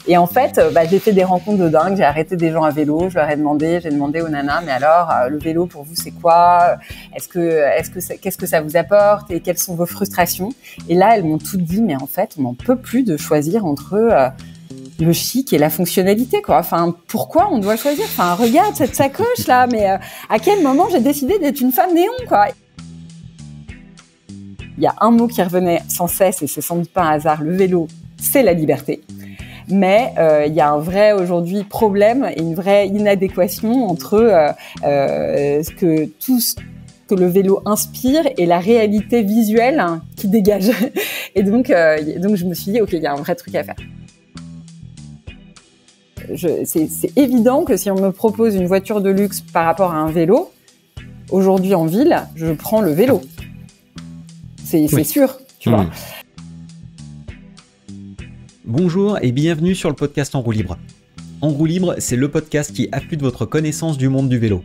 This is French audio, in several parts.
Et en fait, j'ai fait des rencontres de dingue. J'ai arrêté des gens à vélo. J'ai demandé aux nanas, mais alors, le vélo pour vous, c'est quoi ? Qu'est-ce que ça vous apporte ? Et quelles sont vos frustrations ? Et là, elles m'ont toutes dit, mais en fait, on n'en peut plus de choisir entre le chic et la fonctionnalité, quoi. Enfin, pourquoi on doit choisir ? Enfin, regarde cette sacoche là, mais à quel moment j'ai décidé d'être une femme néon, quoi ? Il y a un mot qui revenait sans cesse, et c'est sans doute pas un hasard. Le vélo, c'est la liberté. Mais il y a un vrai aujourd'hui problème et une vraie inadéquation entre tout ce que le vélo inspire et la réalité visuelle qui dégage. Et donc je me suis dit, ok, il y a un vrai truc à faire. C'est évident que si on me propose une voiture de luxe par rapport à un vélo, aujourd'hui en ville, je prends le vélo. C'est sûr, tu vois. Bonjour et bienvenue sur le podcast En roue libre. En roue libre, c'est le podcast qui affûte votre connaissance du monde du vélo.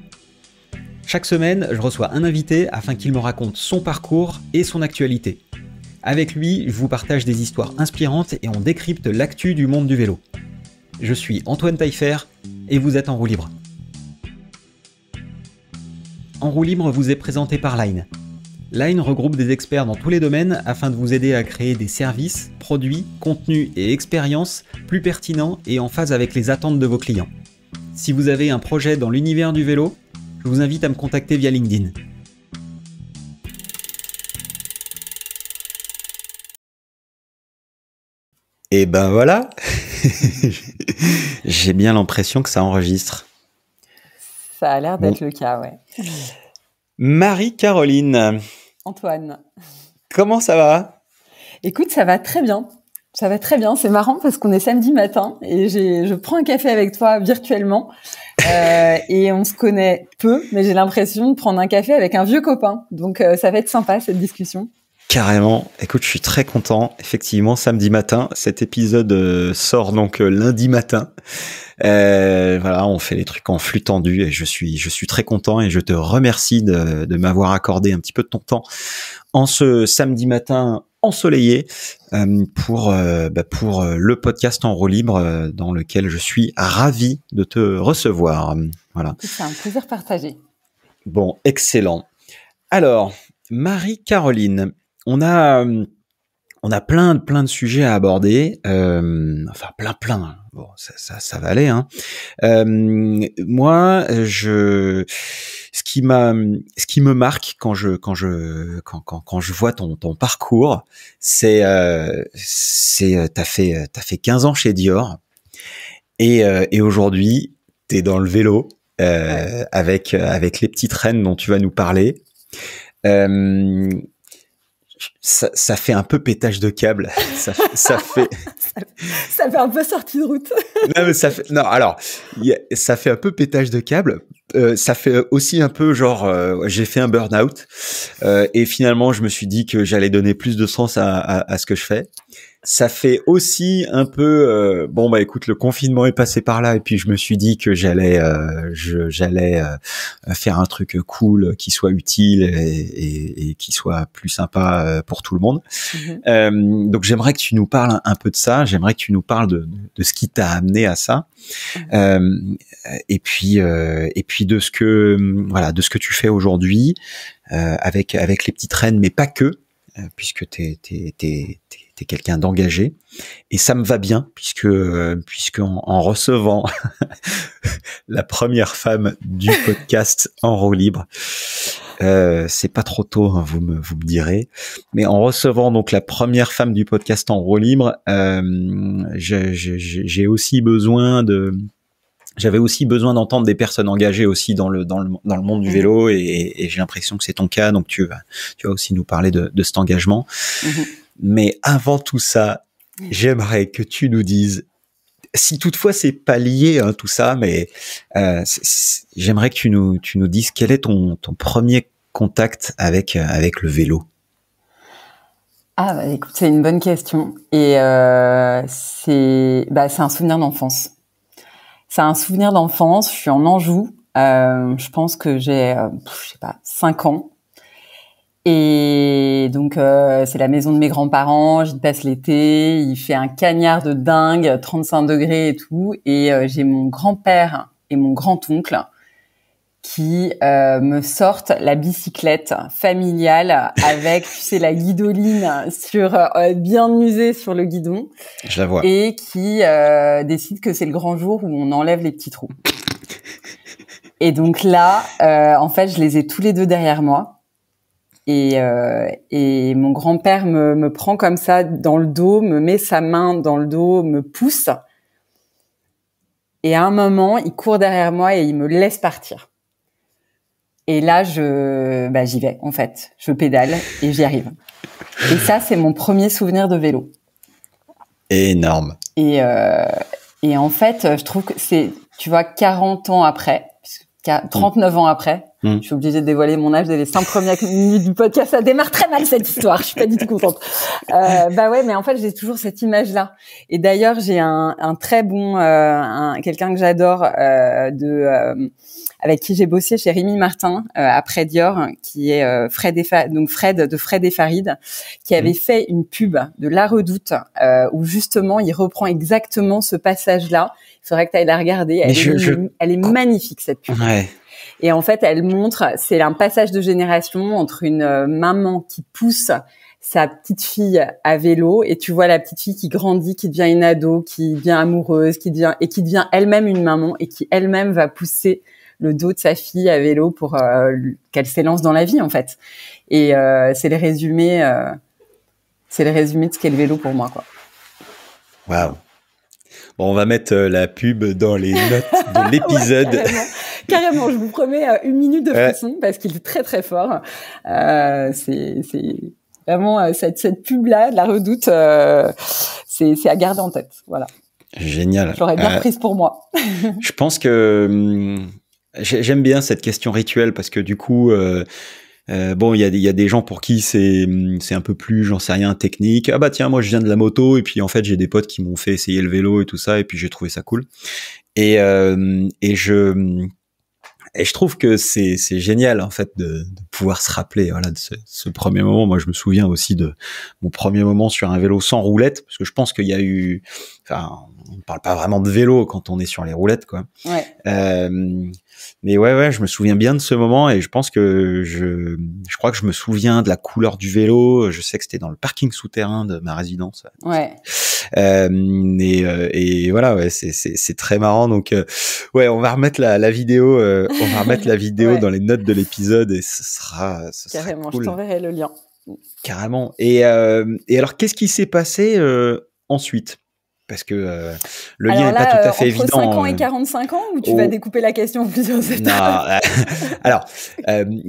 Chaque semaine, je reçois un invité afin qu'il me raconte son parcours et son actualité. Avec lui, je vous partage des histoires inspirantes et on décrypte l'actu du monde du vélo. Je suis Antoine Taillefer et vous êtes En roue libre. En roue libre vous est présenté par Line. Line regroupe des experts dans tous les domaines afin de vous aider à créer des services, produits, contenus et expériences plus pertinents et en phase avec les attentes de vos clients. Si vous avez un projet dans l'univers du vélo, je vous invite à me contacter via LinkedIn. Et ben voilà, j'ai bien l'impression que ça enregistre. Ça a l'air d'être le cas, ouais. Marie-Caroline. Antoine. Comment ça va ? Écoute, ça va très bien. Ça va très bien. C'est marrant parce qu'on est samedi matin et je prends un café avec toi virtuellement et on se connaît peu, mais j'ai l'impression de prendre un café avec un vieux copain. Donc, ça va être sympa cette discussion. Carrément. Écoute, je suis très content. Effectivement, samedi matin, cet épisode sort donc lundi matin. Voilà, on fait les trucs en flux tendu et je suis très content et je te remercie de m'avoir accordé un petit peu de ton temps en ce samedi matin ensoleillé pour le podcast En roue libre dans lequel je suis ravi de te recevoir. Voilà. C'est un plaisir partagé. Bon, excellent. Alors, Marie-Caroline, on a plein de sujets à aborder, enfin plein. Bon, ça va aller, hein. Moi, ce qui me marque quand je vois ton parcours, c'est t'as fait 15 ans chez Dior et aujourd'hui t'es dans le vélo avec les petites rennes dont tu vas nous parler. Ça fait un peu pétage de câble. Ça fait un peu sortie de route. Ça fait un peu pétage de câble. Ça fait aussi un peu genre, j'ai fait un burn-out et finalement je me suis dit que j'allais donner plus de sens à ce que je fais. Ça fait aussi un peu, écoute, le confinement est passé par là et puis je me suis dit que j'allais faire un truc cool, qui soit utile et qui soit plus sympa pour tout le monde. Mm-hmm. Donc j'aimerais que tu nous parles un peu de ça. J'aimerais que tu nous parles de ce qui t'a amené à ça. Et puis de ce que tu fais aujourd'hui avec les petites rennes, mais pas que, puisque t'es quelqu'un d'engagé et ça me va bien puisqu'en recevant la première femme du podcast En roue libre, c'est pas trop tôt, hein, vous me direz, mais en recevant donc la première femme du podcast En roue libre, j'avais aussi besoin d'entendre des personnes engagées aussi dans le monde du vélo et j'ai l'impression que c'est ton cas, donc tu vas aussi nous parler de cet engagement. Mais avant tout ça, j'aimerais que tu nous dises, si toutefois c'est pas lié, hein, tout ça, mais j'aimerais que tu nous dises quel est ton premier contact avec le vélo. Ah écoute, c'est une bonne question et c'est un souvenir d'enfance. C'est un souvenir d'enfance. Je suis en Anjou. Je pense que j'ai 5 ans. Et Et donc c'est la maison de mes grands-parents, j'y passe l'été, il fait un cagnard de dingue, 35 degrés et tout, et j'ai mon grand-père et mon grand-oncle qui me sortent la bicyclette familiale avec, tu sais, la guidoline sur bien usée sur le guidon. Je la vois. Et qui décide que c'est le grand jour où on enlève les petits trous. Et donc là, en fait, je les ai tous les deux derrière moi. Et mon grand-père me prend comme ça dans le dos, me met sa main dans le dos, me pousse. Et à un moment, il court derrière moi et il me laisse partir. Et là, j'y vais, en fait. Je pédale et j'y arrive. Et ça, c'est mon premier souvenir de vélo. Énorme. Et en fait, je trouve que c'est, tu vois, 40 ans après, 39 ans après, je suis obligée de dévoiler mon âge dès les 5 premières minutes du podcast. Ça démarre très mal, cette histoire. Je suis pas du tout contente. Ouais, mais en fait, j'ai toujours cette image-là. Et d'ailleurs, j'ai un très bon, quelqu'un que j'adore, avec qui j'ai bossé chez Rémi Martin, après Dior, qui est Fred de Fred et Farid, qui avait fait une pub de La Redoute, où justement, il reprend exactement ce passage-là. Il faudrait que tu ailles la regarder. Elle est magnifique, cette pub. Ouais. Et en fait, elle montre, c'est un passage de génération entre une maman qui pousse sa petite fille à vélo, et tu vois la petite fille qui grandit, qui devient une ado, qui devient amoureuse, qui devient elle-même une maman, et qui elle-même va pousser le dos de sa fille à vélo pour qu'elle s'élance dans la vie, en fait. Et c'est le résumé de ce qu'est le vélo pour moi, quoi. Waouh. Bon, on va mettre la pub dans les notes de l'épisode. Ouais, carrément, je vous promets une minute de frisson parce qu'il est très très fort. C'est vraiment cette pub-là de La Redoute, c'est à garder en tête. Voilà. Génial. J'aurais bien reprise pour moi. Je pense que j'aime bien cette question rituelle parce que du coup, bon, il y a des gens pour qui c'est un peu plus, j'en sais rien, technique. Ah bah tiens, moi je viens de la moto et puis en fait j'ai des potes qui m'ont fait essayer le vélo et tout ça et puis j'ai trouvé ça cool. Et je trouve que c'est génial en fait de pouvoir se rappeler, voilà, de ce premier moment. Moi je me souviens aussi de mon premier moment sur un vélo sans roulette, parce que je pense qu'il y a eu, enfin, on ne parle pas vraiment de vélo quand on est sur les roulettes, quoi. Ouais. Mais ouais, je me souviens bien de ce moment et je pense que je crois que je me souviens de la couleur du vélo. Je sais que c'était dans le parking souterrain de ma résidence. Ouais. Et voilà, ouais, c'est très marrant. Donc ouais, on va remettre la vidéo, Ouais. dans les notes de l'épisode et ce sera Carrément, cool. je t'enverrai le lien. Carrément. Et alors, qu'est-ce qui s'est passé ensuite? Parce que le lien n'est pas tout à fait évident. Entre 5 ans et 45 ans, ou tu vas découper la question en plusieurs étapes? Non. Alors,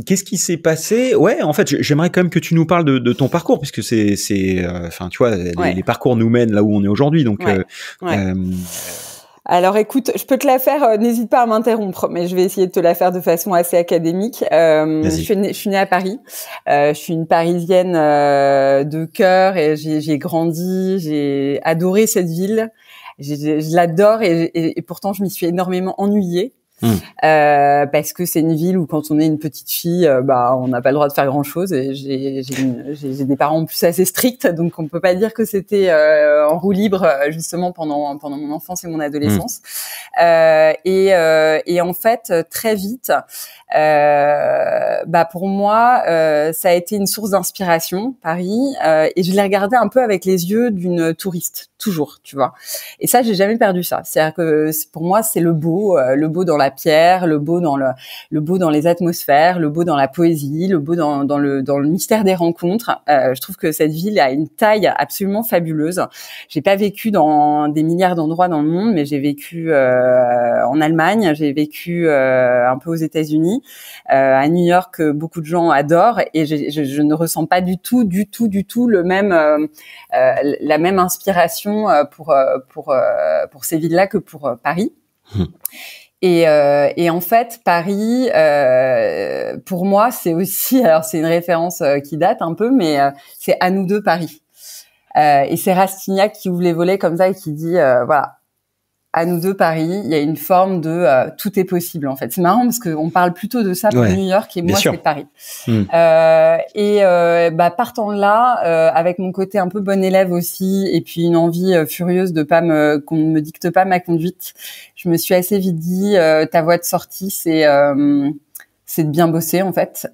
qu'est-ce qui s'est passé? Ouais, en fait, j'aimerais quand même que tu nous parles de ton parcours, puisque enfin, tu vois, les parcours nous mènent là où on est aujourd'hui. Donc, Alors écoute, je peux te la faire, n'hésite pas à m'interrompre, mais je vais essayer de te la faire de façon assez académique. Je suis née à Paris, je suis une Parisienne de cœur et j'ai grandi, j'ai adoré cette ville, je l'adore et pourtant je m'y suis énormément ennuyée. Parce que c'est une ville où quand on est une petite fille, on n'a pas le droit de faire grand chose et j'ai des parents en plus assez stricts, donc on peut pas dire que c'était en roue libre justement pendant mon enfance et mon adolescence. Et en fait très vite, pour moi ça a été une source d'inspiration, Paris, et je l'ai regardé un peu avec les yeux d'une touriste, toujours, tu vois. Et ça, j'ai jamais perdu ça. C'est-à-dire que pour moi, c'est le beau dans la pierre, le beau dans les atmosphères, le beau dans la poésie, le beau dans le mystère des rencontres. Je trouve que cette ville a une taille absolument fabuleuse. J'ai pas vécu dans des milliards d'endroits dans le monde, mais j'ai vécu en Allemagne, j'ai vécu un peu aux États-Unis, à New York, beaucoup de gens adorent, et je ne ressens pas du tout le même la même inspiration pour ces villes-là que pour Paris. Et en fait, Paris, pour moi, c'est aussi, alors c'est une référence qui date un peu, mais c'est À nous deux Paris. Et c'est Rastignac qui ouvre les volets comme ça et qui dit, voilà, à nous deux Paris, il y a une forme de tout est possible en fait. C'est marrant parce qu'on parle plutôt de ça pour New York et moi c'est Paris. Partant de là, avec mon côté un peu bon élève aussi et puis une envie furieuse de pas qu'on ne me dicte pas ma conduite, je me suis assez vite dit ta voie de sortie c'est de bien bosser en fait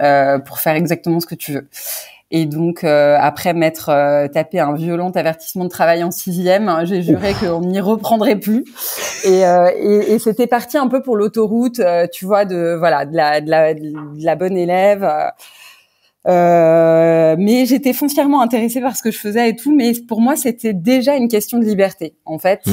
pour faire exactement ce que tu veux. Et donc après m'être tapé un violent avertissement de travail en 6e, j'ai juré qu'on n'y reprendrait plus. Et c'était parti un peu pour l'autoroute, tu vois, de la bonne élève. Mais j'étais foncièrement intéressée par ce que je faisais et tout, mais pour moi c'était déjà une question de liberté. En fait,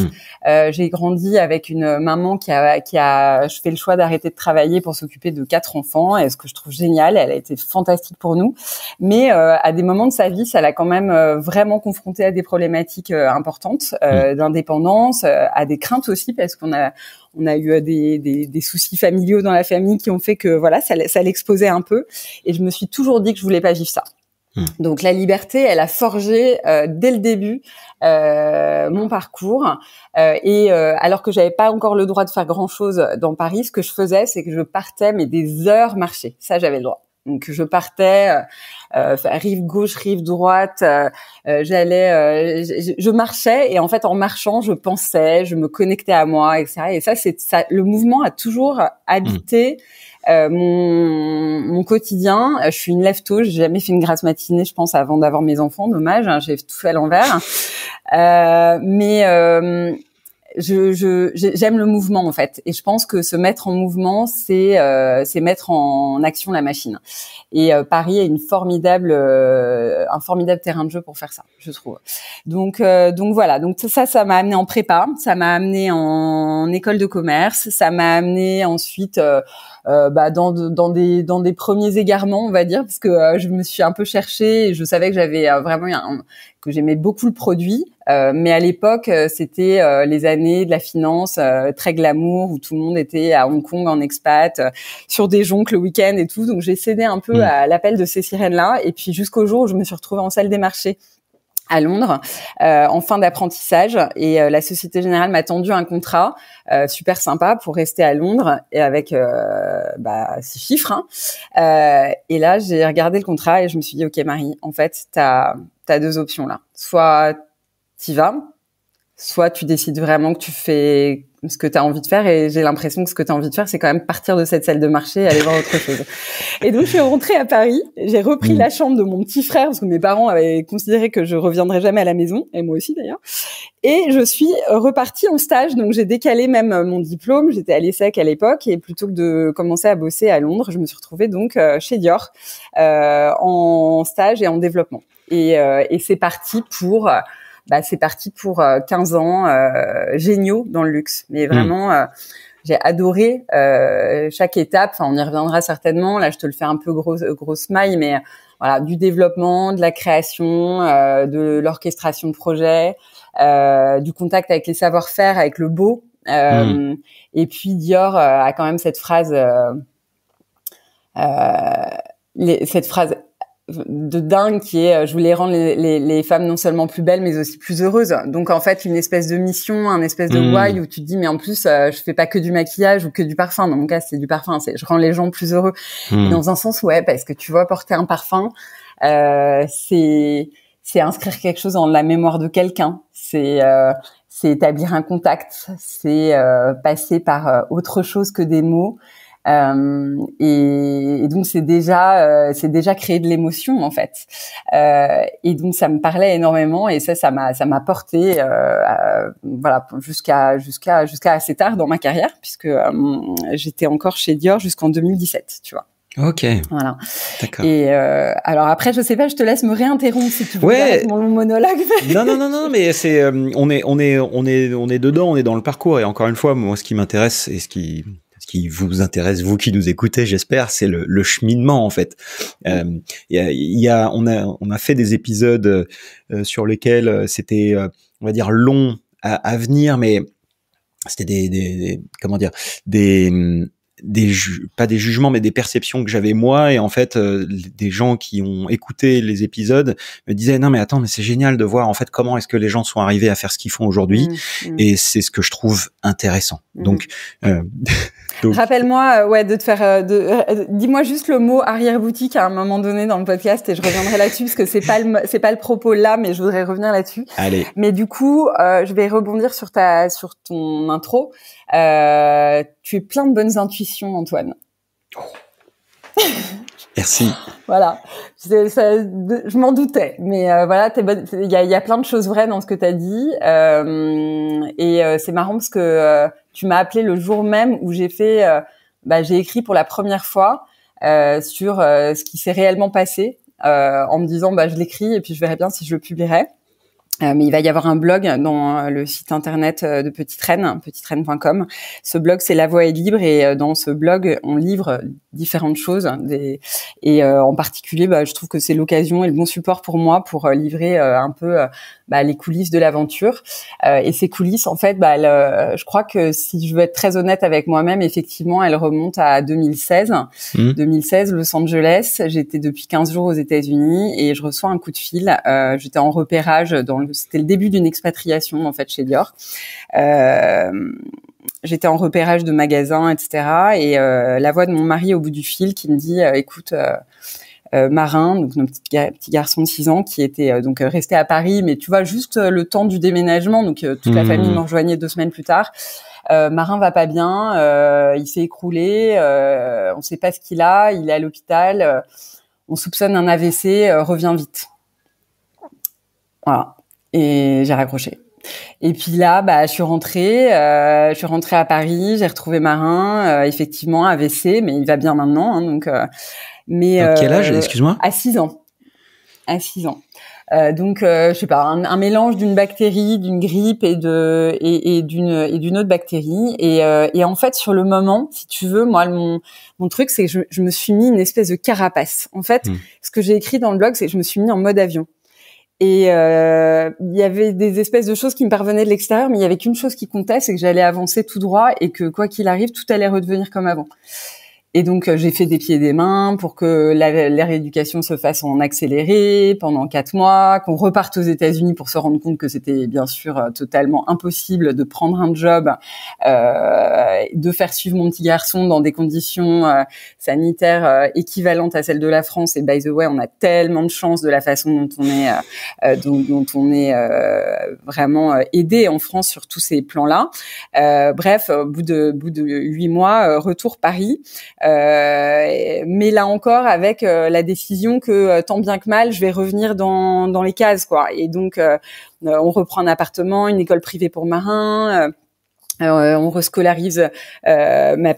j'ai grandi avec une maman qui a fait le choix d'arrêter de travailler pour s'occuper de 4 enfants, et ce que je trouve génial, elle a été fantastique pour nous. Mais à des moments de sa vie, ça l'a quand même vraiment confrontée à des problématiques importantes, d'indépendance, à des craintes aussi, parce qu'on a eu des soucis familiaux dans la famille qui ont fait que voilà, ça l'exposait un peu. Et je me suis toujours dit que je voulais pas vivre ça. Donc la liberté, elle a forgé dès le début mon parcours. Alors que j'avais pas encore le droit de faire grand chose dans Paris, ce que je faisais, c'est que je partais mais des heures marcher. Ça, j'avais le droit. Donc je partais rive gauche, rive droite, je marchais et en fait en marchant je pensais, je me connectais à moi, etc. Et ça le mouvement a toujours habité mon quotidien. Je suis une lève-tôt, j'ai jamais fait une grasse matinée, je pense, avant d'avoir mes enfants. Dommage, hein, j'ai tout fait à l'envers. J'aime le mouvement en fait, et je pense que se mettre en mouvement, c'est mettre en action la machine. Et Paris est un formidable terrain de jeu pour faire ça, je trouve. Donc voilà. Donc ça m'a amené en prépa, ça m'a amené en école de commerce, ça m'a amené ensuite dans des premiers égarements, on va dire, parce que je me suis un peu cherchée et je savais que j'avais que j'aimais beaucoup le produit, mais à l'époque c'était les années de la finance très glamour où tout le monde était à Hong Kong en expat sur des jonques le week-end et tout, donc j'ai cédé un peu à l'appel de ces sirènes-là, et puis jusqu'au jour où je me suis retrouvée en salle des marchés à Londres en fin d'apprentissage, et la Société Générale m'a tendu un contrat super sympa pour rester à Londres et avec 6 chiffres, hein. Et là j'ai regardé le contrat et je me suis dit ok Marie, en fait t'as 2 options là, soit t'y vas, soit tu décides vraiment que tu fais ce que tu as envie de faire, et j'ai l'impression que ce que tu as envie de faire, c'est quand même partir de cette salle de marché et aller voir autre chose. Et donc, je suis rentrée à Paris, j'ai repris la chambre de mon petit frère, parce que mes parents avaient considéré que je reviendrais jamais à la maison, et moi aussi d'ailleurs. Et je suis repartie en stage, donc j'ai décalé même mon diplôme, j'étais à l'ESSEC à l'époque, et plutôt que de commencer à bosser à Londres, je me suis retrouvée donc chez Dior, en stage et en développement. Et c'est parti pour 15 ans géniaux dans le luxe. Mais vraiment, j'ai adoré chaque étape. Enfin, on y reviendra certainement. Là, je te le fais un peu grosse maille, mais voilà, du développement, de la création, de l'orchestration de projets, du contact avec les savoir-faire, avec le beau. Et puis Dior a quand même cette phrase de dingue qui est je voulais rendre les femmes non seulement plus belles mais aussi plus heureuses. Donc en fait une espèce de mission, un espèce de why où tu te dis mais en plus je fais pas que du maquillage ou que du parfum. Dans mon cas c'est du parfum, c'est je rends les gens plus heureux. Et dans un sens ouais, parce que tu vois, porter un parfum c'est inscrire quelque chose dans la mémoire de quelqu'un, c'est établir un contact, c'est passer par autre chose que des mots. Et donc c'est déjà créer de l'émotion en fait, et donc ça me parlait énormément, et ça m'a porté voilà jusqu'à assez tard dans ma carrière, puisque j'étais encore chez Dior jusqu'en 2017, tu vois. Ok. Voilà. D'accord. Et alors après, je sais pas, je te laisse me réinterrompre si tu veux. Ouais. Mon long monologue. Non, mais c'est on est dedans, on est dans le parcours, et encore une fois, moi, ce qui m'intéresse et ce qui vous intéresse, vous qui nous écoutez, j'espère, c'est le cheminement en fait. On a fait des épisodes sur lesquels c'était, on va dire, long à venir, mais c'était des pas des jugements, mais des perceptions que j'avais moi, et en fait, des gens qui ont écouté les épisodes me disaient non mais attends, mais c'est génial de voir en fait comment est-ce que les gens sont arrivés à faire ce qu'ils font aujourd'hui, et c'est ce que je trouve intéressant. Donc, rappelle-moi, de te faire, dis-moi juste le mot arrière-boutique à un moment donné dans le podcast et je reviendrai là-dessus parce que c'est pas le propos là, mais je voudrais revenir là-dessus. Allez. Mais du coup, je vais rebondir sur ton intro. Tu es plein de bonnes intuitions, Antoine. Merci. Voilà, je m'en doutais, mais voilà, il y a plein de choses vraies dans ce que tu as dit, et c'est marrant parce que tu m'as appelé le jour même où j'ai écrit pour la première fois sur ce qui s'est réellement passé, en me disant je l'écris et puis je verrai bien si je le publierai. Mais il va y avoir un blog dans le site internet de Petite Reine, petitereine.com. Ce blog, c'est La Voix est libre, et dans ce blog, on livre différentes choses. En particulier, je trouve que c'est l'occasion et le bon support pour moi pour livrer un peu les coulisses de l'aventure. Et ces coulisses, en fait, je crois que si je veux être très honnête avec moi-même, effectivement, elles remontent à 2016. 2016, Los Angeles. J'étais depuis 15 jours aux États-Unis et je reçois un coup de fil. J'étais en repérage c'était le début d'une expatriation en fait chez Dior. J'étais en repérage de magasins, etc. Et la voix de mon mari au bout du fil qui me dit écoute, Marin, donc notre petit garçon de 6 ans qui était donc resté à Paris, mais tu vois juste le temps du déménagement, donc toute la famille me rejoignait 2 semaines plus tard. Marin va pas bien, il s'est écroulé, on sait pas ce qu'il a, il est à l'hôpital, on soupçonne un AVC, reviens vite. Voilà. Et j'ai raccroché. Et puis là, je suis rentrée à Paris, j'ai retrouvé Marin, effectivement AVC, mais il va bien maintenant, hein, donc. Mais à quel âge, excuse-moi? À 6 ans. À 6 ans. Donc, je sais pas, un mélange d'une bactérie, d'une grippe et d'une autre bactérie. Et en fait, sur le moment, si tu veux, moi, mon truc, c'est que je me suis mis une espèce de carapace. En fait, ce que j'ai écrit dans le blog, c'est que je me suis mis en mode avion. Et il y avait des espèces de choses qui me parvenaient de l'extérieur, mais il y avait qu'une chose qui comptait, c'est que j'allais avancer tout droit et que quoi qu'il arrive, tout allait redevenir comme avant. Et donc, j'ai fait des pieds et des mains pour que la rééducation se fasse en accéléré pendant 4 mois, qu'on reparte aux États-Unis pour se rendre compte que c'était bien sûr totalement impossible de prendre un job, de faire suivre mon petit garçon dans des conditions sanitaires équivalentes à celles de la France. Et by the way, on a tellement de chance de la façon dont on est vraiment aidé en France sur tous ces plans-là. Bref, au bout de 8 mois, retour Paris. Mais là encore avec la décision que tant bien que mal je vais revenir dans les cases quoi. Et donc on reprend un appartement, une école privée pour Marin, on rescolarise ma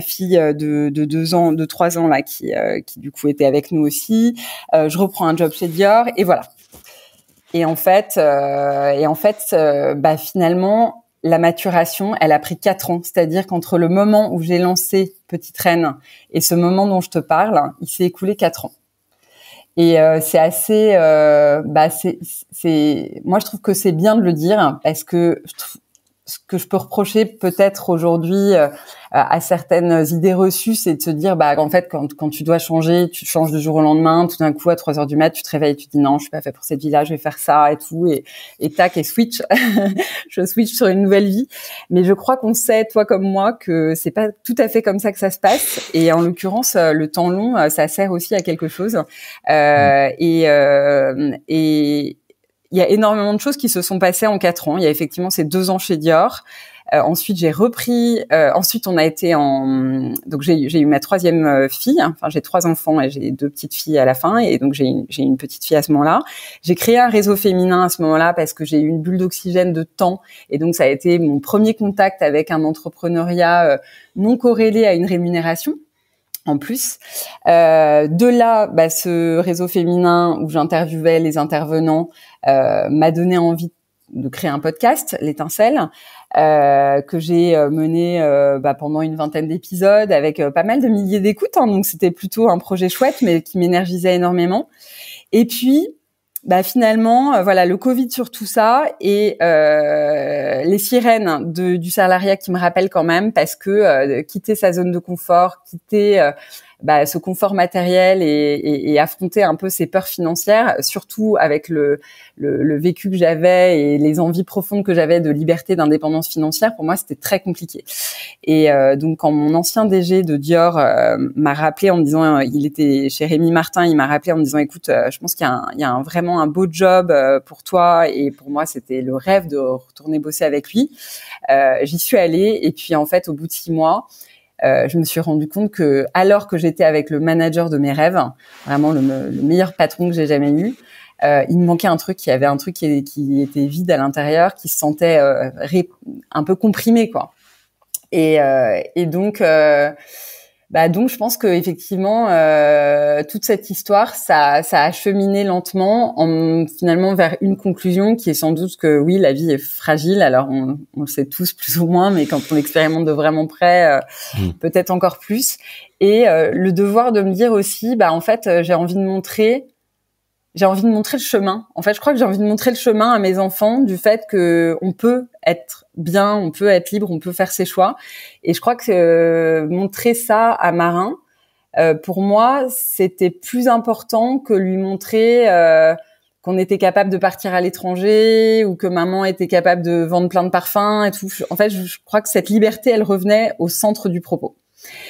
fille de 3 ans là qui du coup était avec nous aussi. Je reprends un job chez Dior et voilà. Et en fait finalement la maturation, elle a pris 4 ans. C'est-à-dire qu'entre le moment où j'ai lancé Petite Reine et ce moment dont je te parle, il s'est écoulé 4 ans. Et c'est assez... moi, je trouve que c'est bien de le dire parce que ce que je peux reprocher peut-être aujourd'hui à certaines idées reçues, c'est de se dire en fait quand tu dois changer, tu changes du jour au lendemain, tout d'un coup à 3 heures du mat, tu te réveilles, tu te dis non, je suis pas fait pour cette vie-là, je vais faire ça et tout et tac et switch, je switch sur une nouvelle vie. Mais je crois qu'on sait, toi comme moi, que c'est pas tout à fait comme ça que ça se passe. Et en l'occurrence, le temps long, ça sert aussi à quelque chose. Et il y a énormément de choses qui se sont passées en 4 ans. Il y a effectivement ces 2 ans chez Dior. Ensuite, j'ai repris. Ensuite, on a été donc j'ai eu ma 3e fille. Enfin, j'ai 3 enfants et j'ai 2 petites filles à la fin. Et donc j'ai une petite fille à ce moment-là. J'ai créé un réseau féminin à ce moment-là parce que j'ai eu une bulle d'oxygène de temps. Et donc ça a été mon premier contact avec un entrepreneuriat non corrélé à une rémunération. En plus, de là, ce réseau féminin où j'interviewais les intervenants m'a donné envie de créer un podcast, L'Étincelle, que j'ai mené pendant une 20aine d'épisodes avec pas mal de milliers d'écoutes. Donc c'était plutôt un projet chouette, mais qui m'énergisait énormément. Et puis Bah finalement, voilà, le Covid sur tout ça et les sirènes du salariat qui me rappellent quand même parce que quitter sa zone de confort, quitter ce confort matériel et affronter un peu ses peurs financières, surtout avec le vécu que j'avais et les envies profondes que j'avais de liberté, d'indépendance financière, pour moi c'était très compliqué. Et donc quand mon ancien DG de Dior m'a rappelé en me disant, il était chez Rémi Martin, il m'a rappelé en me disant, écoute, je pense qu'il y a vraiment un beau job pour toi, et pour moi c'était le rêve de retourner bosser avec lui. J'y suis allée, et puis en fait au bout de 6 mois, je me suis rendu compte que, alors que j'étais avec le manager de mes rêves, vraiment le meilleur patron que j'ai jamais eu, il me manquait un truc. Il y avait un truc qui était vide à l'intérieur, qui se sentait un peu comprimé, quoi. Et donc, donc je pense que effectivement, toute cette histoire, ça a cheminé lentement, finalement vers une conclusion qui est sans doute que oui, la vie est fragile. Alors on le sait tous plus ou moins, mais quand on l'expérimente de vraiment près, peut-être encore plus. Et le devoir de me dire aussi, en fait, j'ai envie de montrer le chemin. En fait, je crois que j'ai envie de montrer le chemin à mes enfants du fait que on peut être bien, on peut être libre, on peut faire ses choix. Et je crois que montrer ça à Marin, pour moi, c'était plus important que lui montrer qu'on était capable de partir à l'étranger ou que maman était capable de vendre plein de parfums et tout. En fait, je crois que cette liberté, elle revenait au centre du propos.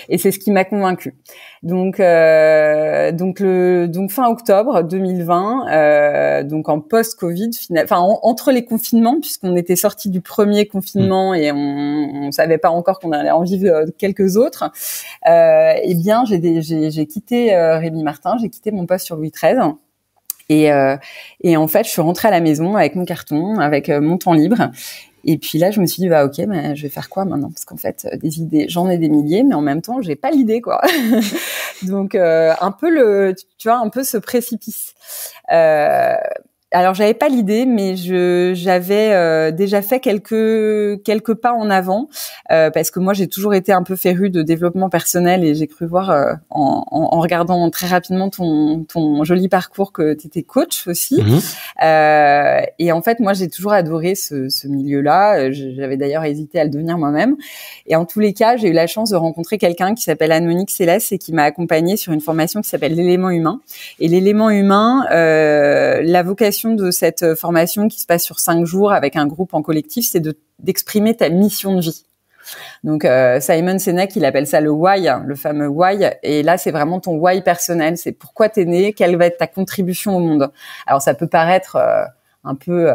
Et c'est ce qui m'a convaincue. Donc fin octobre 2020, donc en post-Covid, entre les confinements, puisqu'on était sorti du premier confinement et on savait pas encore qu'on allait en vivre quelques autres. J'ai quitté Rémi Martin, j'ai quitté mon poste sur Louis XIII. Et en fait, je suis rentrée à la maison avec mon carton, avec mon temps libre. Et puis là, je me suis dit, je vais faire quoi maintenant? Parce qu'en fait, des idées, j'en ai des milliers, mais en même temps, j'ai pas l'idée, quoi. Donc, un peu un peu ce précipice. Alors, j'avais pas l'idée, mais j'avais déjà fait quelques pas en avant, parce que moi, j'ai toujours été un peu férue de développement personnel, et j'ai cru voir en regardant très rapidement ton joli parcours que tu étais coach aussi. Et en fait, moi, j'ai toujours adoré ce milieu-là. J'avais d'ailleurs hésité à le devenir moi-même. Et en tous les cas, j'ai eu la chance de rencontrer quelqu'un qui s'appelle Anne-Monique Céleste et qui m'a accompagnée sur une formation qui s'appelle l'élément humain. Et l'élément humain, la vocation de cette formation qui se passe sur 5 jours avec un groupe en collectif, c'est d'exprimer ta mission de vie. Donc Simon Sinek, il appelle ça le why, le fameux why. Et là, c'est vraiment ton why personnel. C'est pourquoi t'es né, quelle va être ta contribution au monde. Alors ça peut paraître un peu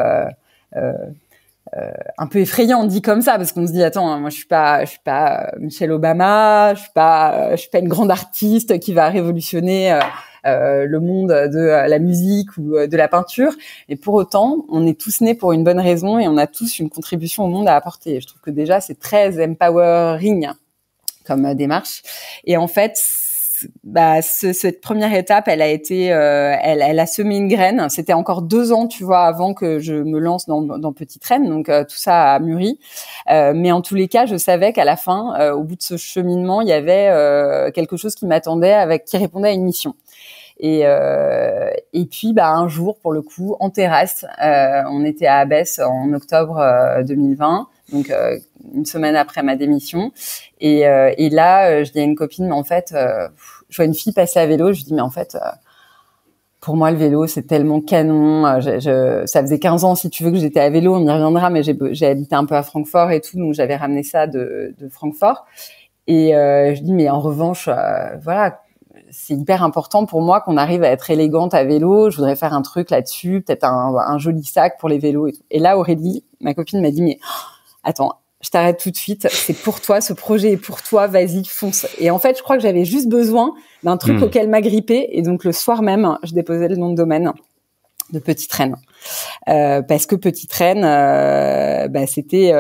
effrayant dit comme ça, parce qu'on se dit attends, moi je suis pas Michelle Obama, je suis pas une grande artiste qui va révolutionner le monde de la musique ou de la peinture. Et pour autant, on est tous nés pour une bonne raison et on a tous une contribution au monde à apporter. Et je trouve que déjà c'est très empowering comme démarche. Et en fait, cette première étape, elle a été, elle a semé une graine. C'était encore 2 ans, tu vois, avant que je me lance dans Petite Reine. Donc tout ça a mûri. Mais en tous les cas, je savais qu'à la fin, au bout de ce cheminement, il y avait quelque chose qui m'attendait, qui répondait à une mission. Et puis un jour, pour le coup, en terrasse, on était à Abbesse en octobre 2020. Donc une semaine après ma démission, et là je dis à une copine, mais en fait je vois une fille passer à vélo, je dis mais en fait pour moi le vélo c'est tellement canon, ça faisait 15 ans si tu veux que j'étais à vélo, on y reviendra, mais j'ai habité un peu à Francfort et tout, donc j'avais ramené ça de Francfort, et je dis mais en revanche voilà, c'est hyper important pour moi qu'on arrive à être élégante à vélo, je voudrais faire un truc là-dessus, peut-être un joli sac pour les vélos et tout. Et là Aurélie, ma copine, m'a dit mais attends, je t'arrête tout de suite, c'est pour toi, ce projet est pour toi, vas-y, fonce. Et en fait, je crois que j'avais juste besoin d'un truc auquel m'agripper, et donc le soir même, je déposais le nom de domaine de Petite Reine. Parce que Petite Reine, c'était,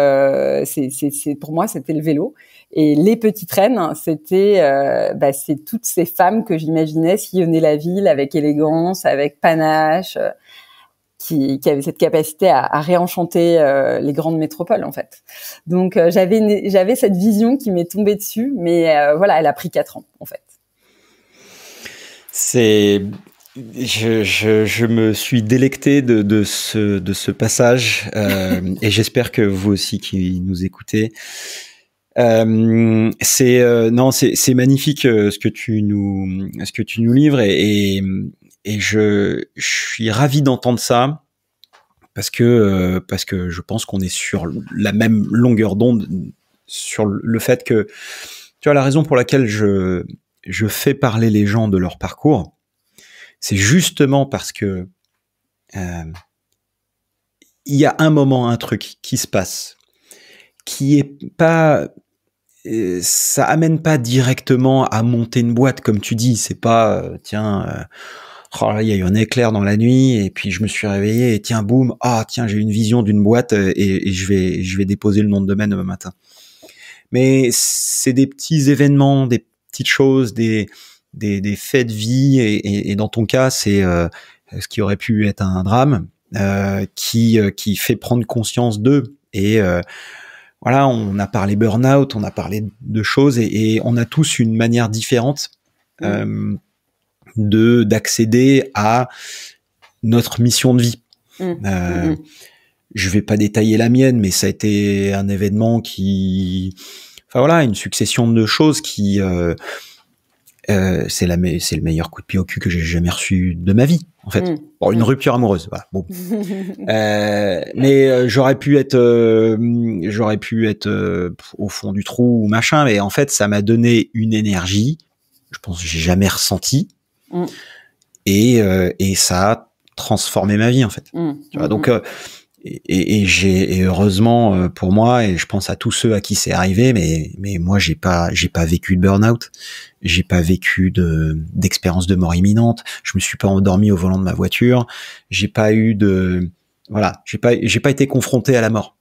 pour moi, c'était le vélo. Et les Petites Reines, c'était, c'est toutes ces femmes que j'imaginais sillonner la ville avec élégance, avec panache, qui avait cette capacité à réenchanter les grandes métropoles, en fait. Donc j'avais cette vision qui m'est tombée dessus, mais voilà, elle a pris 4 ans, en fait. C'est Je me suis délecté de ce passage et j'espère que vous aussi qui nous écoutez. Non, c'est magnifique ce que tu nous livres et je suis ravi d'entendre ça parce que je pense qu'on est sur la même longueur d'onde sur le fait que tu vois la raison pour laquelle je fais parler les gens de leur parcours, c'est justement parce que il y a un moment, un truc qui se passe qui est pas ça amène pas directement à monter une boîte, comme tu dis. C'est pas, oh là, il y a eu un éclair dans la nuit et puis je me suis réveillé et tiens, boum, tiens, j'ai une vision d'une boîte et je vais déposer le nom de domaine demain matin. Mais c'est des petits événements, des petites choses, des faits de vie et dans ton cas, c'est ce qui aurait pu être un drame qui fait prendre conscience d'eux et voilà, on a parlé burn-out, on a parlé de choses et on a tous une manière différente d'accéder à notre mission de vie. Je vais pas détailler la mienne, mais ça a été un événement enfin voilà, une succession de choses qui c'est le meilleur coup de pied au cul que j'ai jamais reçu de ma vie, en fait. Bon, une rupture amoureuse, voilà. Bon. Mais j'aurais pu être au fond du trou ou machin, mais en fait, ça m'a donné une énergie, je pense que j'ai jamais ressenti, et ça a transformé ma vie, en fait. Tu vois, donc et heureusement pour moi, et je pense à tous ceux à qui c'est arrivé, mais moi j'ai pas vécu de burn-out, j'ai pas vécu d'expérience de mort imminente, je me suis pas endormi au volant de ma voiture, j'ai pas été confronté à la mort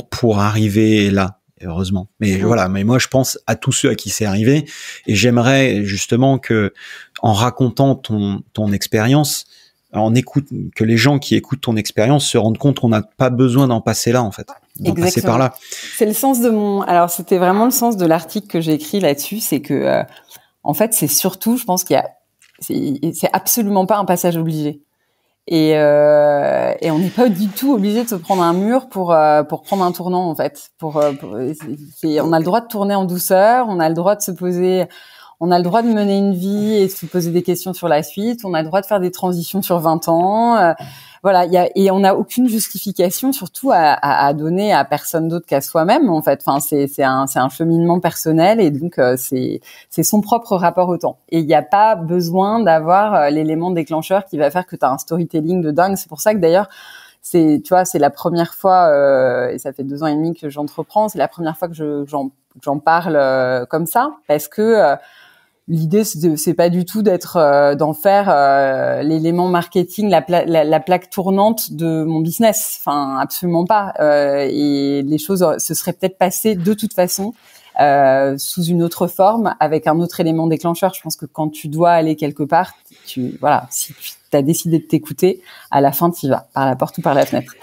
pour arriver là, heureusement. Mais voilà, mais moi je pense à tous ceux à qui c'est arrivé, et j'aimerais justement que en racontant ton expérience, que les gens qui écoutent ton expérience se rendent compte qu'on n'a pas besoin d'en passer là, en fait, passer par là. C'est le sens alors c'était vraiment le sens de l'article que j'ai écrit là-dessus, c'est que en fait c'est surtout, je pense c'est absolument pas un passage obligé. Et on n'est pas du tout obligé de se prendre un mur pour prendre un tournant, en fait. On a le droit de tourner en douceur, on a le droit de mener une vie et de se poser des questions sur la suite. On a le droit de faire des transitions sur 20 ans. Voilà, et on n'a aucune justification, surtout à donner à personne d'autre qu'à soi-même, en fait. Enfin, c'est un cheminement personnel, et donc c'est son propre rapport au temps. Et il n'y a pas besoin d'avoir l'élément déclencheur qui va faire que tu as un storytelling de dingue. C'est pour ça que d'ailleurs, c'est la première fois, et ça fait 2 ans et demi que j'entreprends, c'est la première fois que j'en parle comme ça, parce que l'idée, c'est pas du tout d'en faire l'élément marketing, la plaque tournante de mon business. Enfin, absolument pas. Et les choses se seraient peut-être passées de toute façon sous une autre forme, avec un autre élément déclencheur. Je pense que quand tu dois aller quelque part, si tu as décidé de t'écouter, à la fin, tu y vas, par la porte ou par la fenêtre.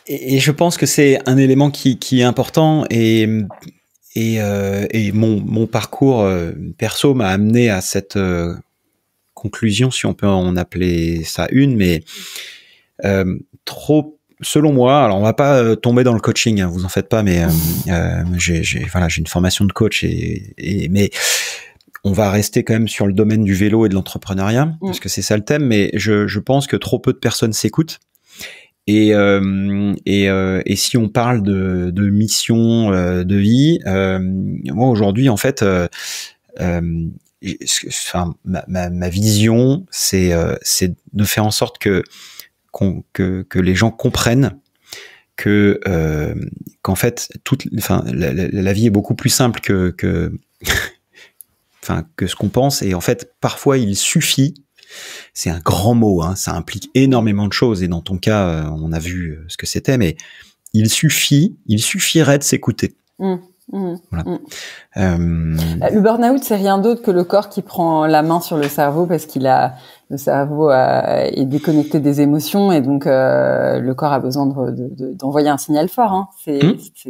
Et je pense que c'est un élément qui est important, et mon parcours perso m'a amené à cette conclusion, si on peut en appeler ça une, mais selon moi, alors on va pas tomber dans le coaching, hein, vous en faites pas, mais j'ai une formation de coach, mais on va rester quand même sur le domaine du vélo et de l'entrepreneuriat, parce que c'est ça le thème. Mais je pense que trop peu de personnes s'écoutent. Et si on parle de mission de vie, moi aujourd'hui, en fait, ma vision, c'est de faire en sorte que les gens comprennent qu'en fait la vie est beaucoup plus simple que ce qu'on pense. Et en fait, parfois il suffit. C'est un grand mot, hein, ça implique énormément de choses, et dans ton cas, on a vu ce que c'était, mais il suffirait de s'écouter. Voilà. Le burn-out, c'est rien d'autre que le corps qui prend la main sur le cerveau, parce le cerveau est déconnecté des émotions, et donc le corps a besoin d'envoyer un signal fort. Hein. C'est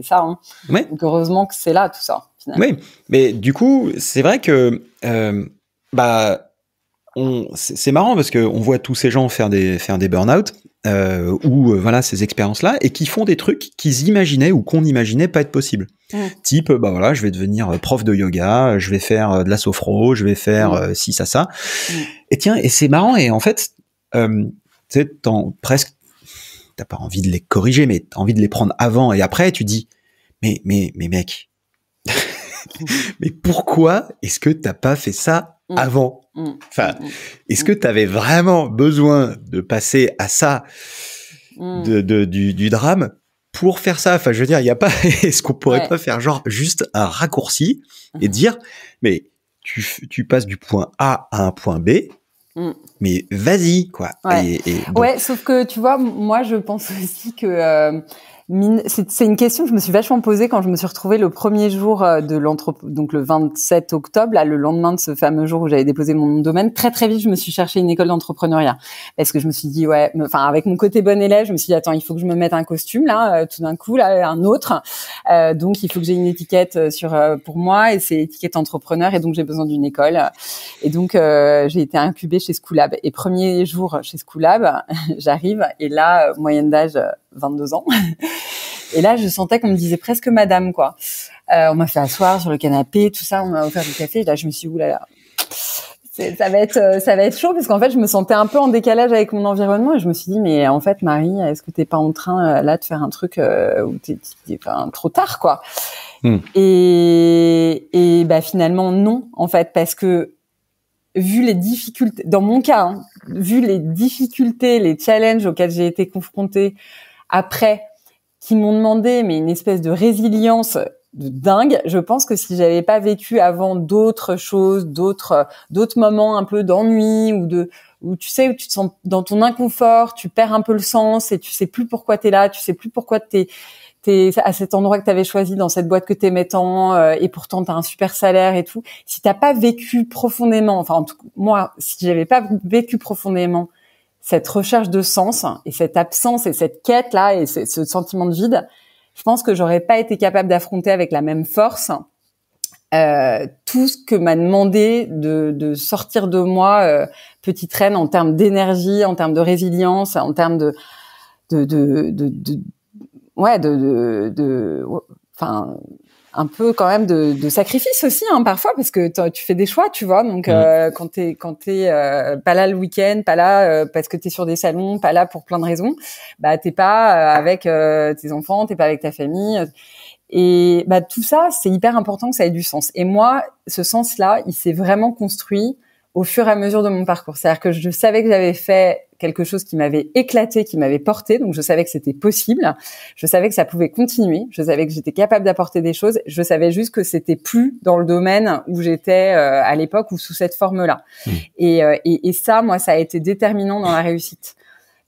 ça. Hein. Ouais. Donc heureusement que c'est là tout ça. Finalement. Oui, mais du coup, c'est vrai que c'est marrant parce que on voit tous ces gens faire des burn-out ou voilà ces expériences-là et qui font des trucs qu'ils imaginaient ou qu'on imaginait pas être possible. Type, bah voilà, je vais devenir prof de yoga, je vais faire de la sophro, je vais faire ci, ça. Et tiens, et c'est marrant et en fait, tu sais, presque, t'as pas envie de les corriger, mais t'as envie de les prendre avant et après, tu dis, mais mec, mais pourquoi est-ce que t'as pas fait ça avant? Enfin, est-ce que t'avais vraiment besoin de passer à ça du drame pour faire ça? Enfin, je veux dire, il y a pas, est-ce qu'on pourrait pas faire genre juste un raccourci et dire, mais tu passes du point A à un point B, mais vas-y, quoi. Ouais. Ouais, sauf que tu vois, moi, je pense aussi que c'est une question que je me suis vachement posée quand je me suis retrouvée le premier jour de donc le 27 octobre, là, le lendemain de ce fameux jour où j'avais déposé mon nom de domaine. Très très vite, je me suis cherché une école d'entrepreneuriat parce que je me suis dit avec mon côté bon élève, je me suis dit attends, il faut que je me mette un costume là, tout d'un coup là, un autre. Donc il faut que j'ai une étiquette pour moi et c'est étiquette entrepreneur et donc j'ai besoin d'une école. Et donc j'ai été incubée chez Schoolab et premier jour chez Schoolab, j'arrive et là moyenne d'âge 22 ans. Et là, je sentais qu'on me disait presque madame, quoi. On m'a fait asseoir sur le canapé, tout ça, on m'a offert du café. Et là, je me suis dit, oulala, ça va être chaud, parce qu'en fait, je me sentais un peu en décalage avec mon environnement. Et je me suis dit, mais en fait, Marie, est-ce que t'es pas en train, là, de faire un truc où t'es trop tard, quoi. Et bah, finalement, non, en fait, parce que vu les difficultés, dans mon cas, vu les difficultés, les challenges auxquels j'ai été confrontée après, qui m'ont demandé mais une espèce de résilience de dingue. Je pense que si j'avais pas vécu avant d'autres choses, d'autres moments un peu d'ennui où tu sais, où tu te sens dans ton inconfort, tu perds un peu le sens et tu sais plus pourquoi t'es là, tu sais plus pourquoi t'es à cet endroit que t'avais choisi, dans cette boîte que t'aimais tant, et pourtant t'as un super salaire et tout. Si t'as pas vécu profondément, enfin en tout cas, moi, si j'avais pas vécu profondément cette recherche de sens et cette absence et cette quête là et ce sentiment de vide, je pense que j'aurais pas été capable d'affronter avec la même force tout ce que m'a demandé de sortir de moi petite reine en termes d'énergie, en termes de résilience, en termes enfin un peu quand même de sacrifice aussi parfois parce que tu fais des choix, tu vois, donc quand t'es pas là le week-end, pas là parce que t'es sur des salons, pas là pour plein de raisons, bah t'es pas avec tes enfants, t'es pas avec ta famille et bah tout ça c'est hyper important que ça ait du sens. Et moi ce sens-là il s'est vraiment construit au fur et à mesure de mon parcours. C'est-à-dire que je savais que j'avais fait quelque chose qui m'avait éclaté, qui m'avait porté, donc je savais que c'était possible, je savais que ça pouvait continuer, je savais que j'étais capable d'apporter des choses, je savais juste que c'était plus dans le domaine où j'étais à l'époque ou sous cette forme-là. Et ça, moi, ça a été déterminant dans la réussite.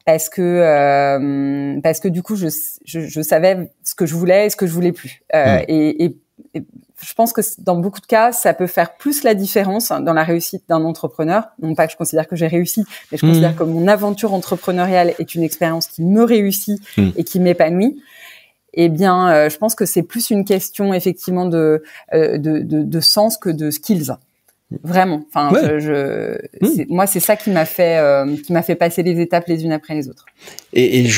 Parce que du coup, je savais ce que je voulais et ce que je voulais plus. Et je pense que dans beaucoup de cas, ça peut faire plus la différence dans la réussite d'un entrepreneur. Non pas que je considère que j'ai réussi, mais je considère que mon aventure entrepreneuriale est une expérience qui me réussit et qui m'épanouit. Eh bien, je pense que c'est plus une question effectivement de sens que de skills. Vraiment. Enfin, moi, c'est ça qui m'a fait passer les étapes les unes après les autres. Et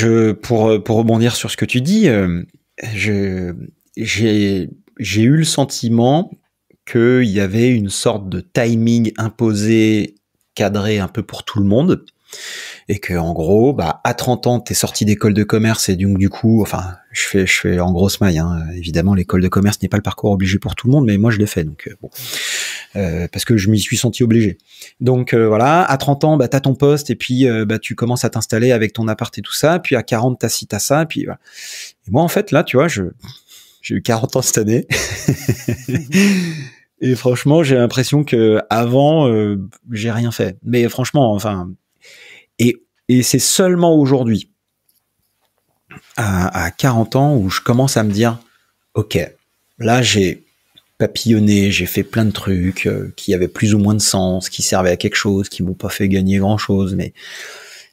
pour rebondir sur ce que tu dis, j'ai eu le sentiment qu'il y avait une sorte de timing imposé, cadré un peu pour tout le monde, et que en gros, bah à 30 ans, t'es sorti d'école de commerce et donc du coup, enfin, je fais en grosse maille. Évidemment, l'école de commerce n'est pas le parcours obligé pour tout le monde, mais moi je l'ai fait, donc bon. Parce que je m'y suis senti obligé. Donc voilà, à 30 ans, bah t'as ton poste et puis bah tu commences à t'installer avec ton appart et tout ça, puis à 40 t'as ci, t'as ça, puis voilà. Et moi en fait là, tu vois, j'ai eu 40 ans cette année. Et franchement, j'ai l'impression que avant j'ai rien fait. Mais franchement, enfin et c'est seulement aujourd'hui à 40 ans où je commence à me dire OK, là j'ai papillonné, j'ai fait plein de trucs qui avaient plus ou moins de sens, qui servaient à quelque chose, qui m'ont pas fait gagner grand-chose, mais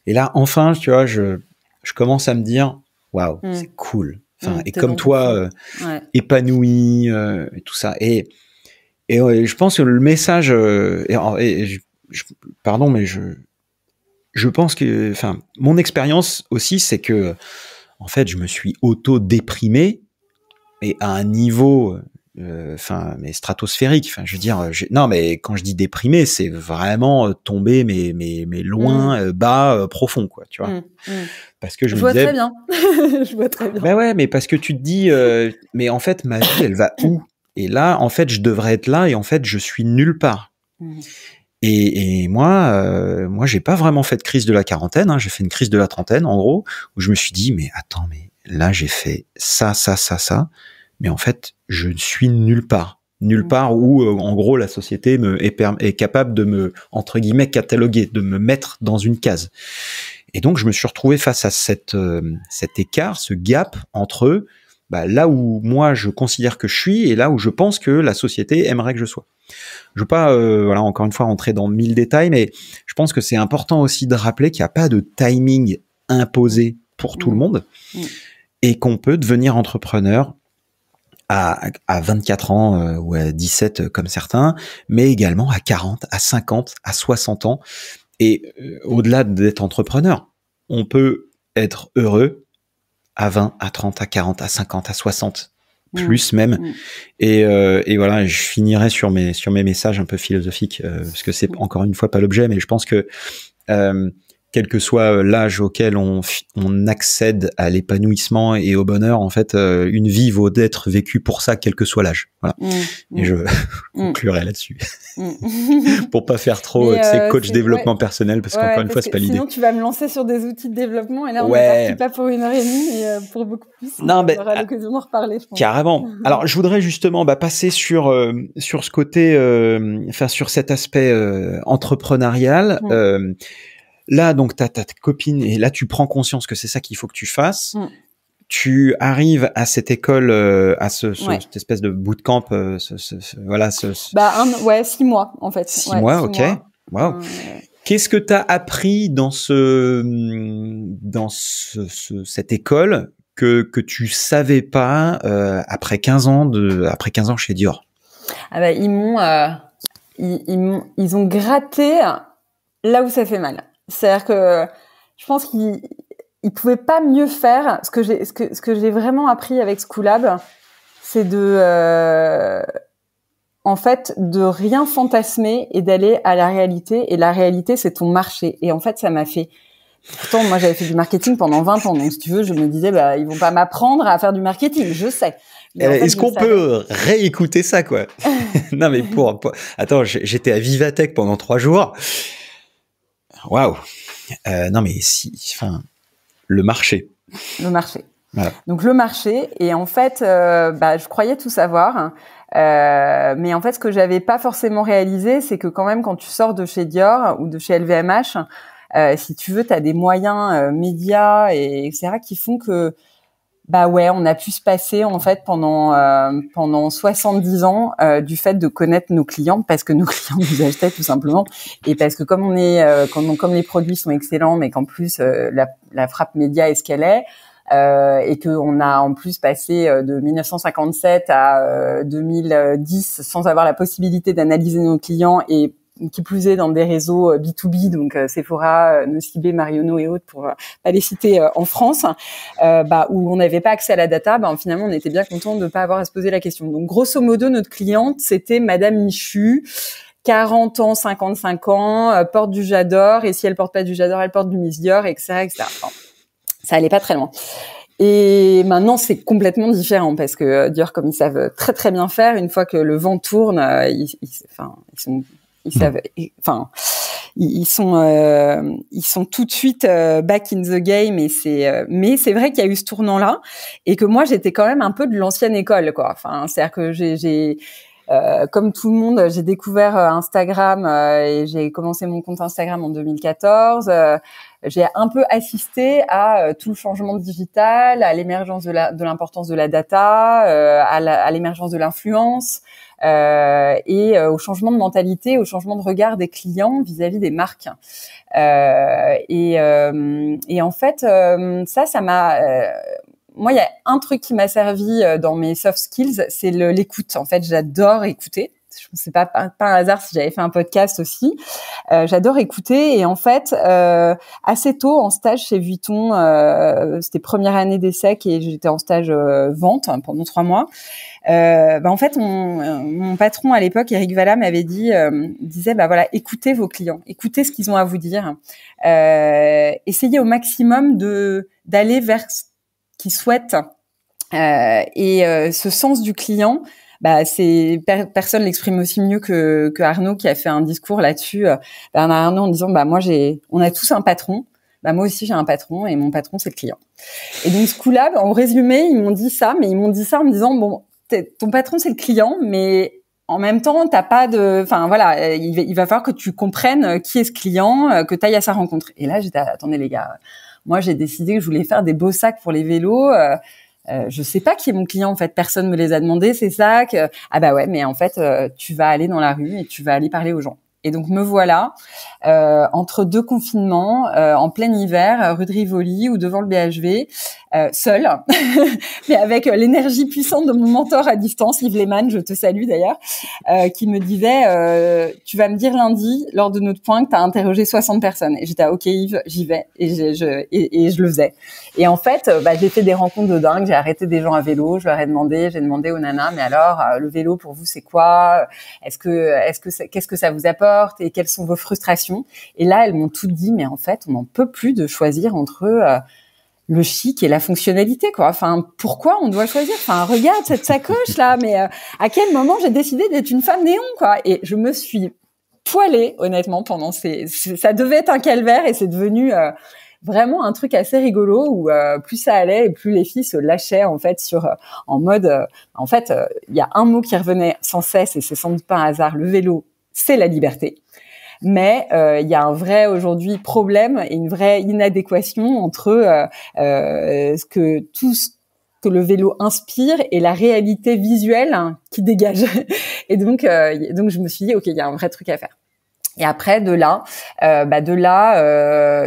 et là enfin, tu vois, je commence à me dire waouh, c'est cool. Enfin, et comme toi épanoui et tout ça. Et je pense que le message pardon, mais je pense que, enfin, mon expérience aussi, c'est que, en fait, je me suis auto-déprimé, et à un niveau, mais stratosphérique. Enfin, je veux dire, non, mais quand je dis déprimé, c'est vraiment tomber, mais loin, bas, profond, quoi, tu vois. Parce que je me vois disais, très bien. Je vois très bien. ben ouais, mais parce que tu te dis, mais en fait, ma vie, elle va où? Et là, en fait, je devrais être là, et en fait, je suis nulle part. Et moi, j'ai pas vraiment fait de crise de la quarantaine, hein, j'ai fait une crise de la trentaine, en gros, où je me suis dit, mais attends, mais là, j'ai fait ça, mais en fait, je suis nulle part. Nulle part où, en gros, la société est capable de me, entre guillemets, cataloguer, de me mettre dans une case. Et donc, je me suis retrouvé face à cet écart, ce gap entre là où moi, je considère que je suis, et là où je pense que la société aimerait que je sois. Je veux pas, encore une fois, rentrer dans 1000 détails, mais je pense que c'est important aussi de rappeler qu'il n'y a pas de timing imposé pour tout le monde, et qu'on peut devenir entrepreneur à 24 ans ou à 17 comme certains, mais également à 40, à 50, à 60 ans. Et au-delà d'être entrepreneur, on peut être heureux à 20, à 30, à 40, à 50, à 60, plus même. Et voilà, je finirai sur mes messages un peu philosophiques, parce que c'est encore une fois pas l'objet, mais je pense que quel que soit l'âge auquel on accède à l'épanouissement et au bonheur, en fait, une vie vaut d'être vécue pour ça, quel que soit l'âge. Voilà. Et je conclurai là-dessus. Pour pas faire trop, coach développement personnel, parce qu'encore une fois, c'est pas l'idée. Sinon, tu vas me lancer sur des outils de développement, et là, on est parti pas pour 1h30, et pour beaucoup plus. Non, on aura l'occasion d'en reparler, je pense. Carrément. Alors, je voudrais justement passer sur ce côté, sur cet aspect entrepreneurial. Là, donc, t'as ta copine, et là, tu prends conscience que c'est ça qu'il faut que tu fasses. Tu arrives à cette école, cette espèce de bootcamp, 6 mois, en fait. 6 mois, ok. Wow. Qu'est-ce que t'as appris dans cette école que tu savais pas après 15 ans chez Dior? Ils ont gratté là où ça fait mal. C'est-à-dire que je pense qu'ils pouvaient pas mieux faire. Ce que j'ai vraiment appris avec Schoolab, c'est de rien fantasmer et d'aller à la réalité. Et la réalité, c'est ton marché. Et en fait, ça m'a fait. Pourtant, moi, j'avais fait du marketing pendant 20 ans. Donc, si tu veux, je me disais, ils vont pas m'apprendre à faire du marketing. Je sais. Est-ce qu'on peut réécouter ça, quoi? Non, mais attends, j'étais à Vivatech pendant 3 jours. Waouh. Non, mais le marché. Le marché. Voilà. Donc, le marché. Et en fait, je croyais tout savoir. Mais en fait, ce que j'avais pas forcément réalisé, c'est que quand même, quand tu sors de chez Dior ou de chez LVMH, si tu veux, t'as des moyens médias et etc. qui font que on a pu se passer en fait pendant 70 ans du fait de connaître nos clients, parce que nos clients nous achetaient tout simplement, et parce que comme comme les produits sont excellents, mais qu'en plus la frappe média est ce qu'elle est, et que on a en plus passé de 1957 à 2010 sans avoir la possibilité d'analyser nos clients, et qui plus est dans des réseaux B2B, donc Sephora, Nocibé, Marionneau et autres, pour pas les citer en France, où on n'avait pas accès à la data, finalement on était bien content de pas avoir à se poser la question. Donc grosso modo, notre cliente, c'était Madame Michu, 40 ans, 55 ans, porte du J'adore, et si elle porte pas du J'adore, elle porte du Miss Dior, etc., etc. Enfin, ça allait pas très loin. Et maintenant, c'est complètement différent, parce que Dior, comme ils savent très très bien faire, une fois que le vent tourne, ils sont tout de suite back in the game, mais c'est vrai qu'il y a eu ce tournant-là, et que moi j'étais quand même un peu de l'ancienne école, quoi. Enfin, c'est-à-dire que j'ai comme tout le monde, j'ai découvert Instagram, et j'ai commencé mon compte Instagram en 2014. J'ai un peu assisté à tout le changement digital, à l'émergence de l'importance de la data, à l'émergence de l'influence, et au changement de mentalité, au changement de regard des clients vis-à-vis des marques. Et en fait, ça m'a moi, il y a un truc qui m'a servi dans mes soft skills, c'est l'écoute. En fait, j'adore écouter. je ne sais pas par hasard si j'avais fait un podcast aussi. J'adore écouter et en fait, assez tôt en stage chez Vuitton, c'était première année d'essai et j'étais en stage vente pendant 3 mois. En fait, mon patron à l'époque, Eric Vallat, m'avait disait, voilà, écoutez vos clients, écoutez ce qu'ils ont à vous dire, essayez au maximum d'aller vers ce qu'ils souhaitent. Ce sens du client, personne l'exprime aussi mieux que Arnaud qui a fait un discours là-dessus. Bernard Arnault en disant, on a tous un patron. Moi aussi j'ai un patron et mon patron c'est le client. Et donc ce coup-là, en résumé, ils m'ont dit ça en me disant, ton patron c'est le client, mais en même temps, t'as pas il va falloir que tu comprennes qui est ce client, que t'ailles à sa rencontre. Et là, j'étais, attendez les gars, moi j'ai décidé que je voulais faire des beaux sacs pour les vélos. Je sais pas qui est mon client en fait, personne me les a demandé ces sacs. Mais en fait tu vas aller dans la rue et tu vas aller parler aux gens. Et donc me voilà entre 2 confinements, en plein hiver, rue de Rivoli ou devant le BHV, seule, mais avec l'énergie puissante de mon mentor à distance, Yves Lehmann, je te salue d'ailleurs, qui me disait tu vas me dire lundi lors de notre point que tu as interrogé 60 personnes. Et j'étais OK Yves, j'y vais et je le faisais. Et en fait, j'ai fait des rencontres de dingue, j'ai arrêté des gens à vélo, j'ai demandé aux nanas mais alors le vélo pour vous c'est quoi ? Qu'est-ce que ça vous apporte et quelles sont vos frustrations ? Et là, elles m'ont toutes dit mais en fait, on n'en peut plus de choisir entre le chic et la fonctionnalité, quoi. Enfin, pourquoi on doit choisir ? Enfin, regarde cette sacoche là, mais à quel moment j'ai décidé d'être une femme néon, quoi ? Et je me suis poilée, honnêtement, pendant ça devait être un calvaire et c'est devenu vraiment un truc assez rigolo où plus ça allait et plus les filles se lâchaient en fait en mode il y a un mot qui revenait sans cesse et c'est sans doute pas un hasard, le vélo, c'est la liberté. Mais il y a un vrai aujourd'hui problème et une vraie inadéquation entre tout ce que le vélo inspire et la réalité visuelle qui dégage. Et donc je me suis dit OK, il y a un vrai truc à faire. Et après de là,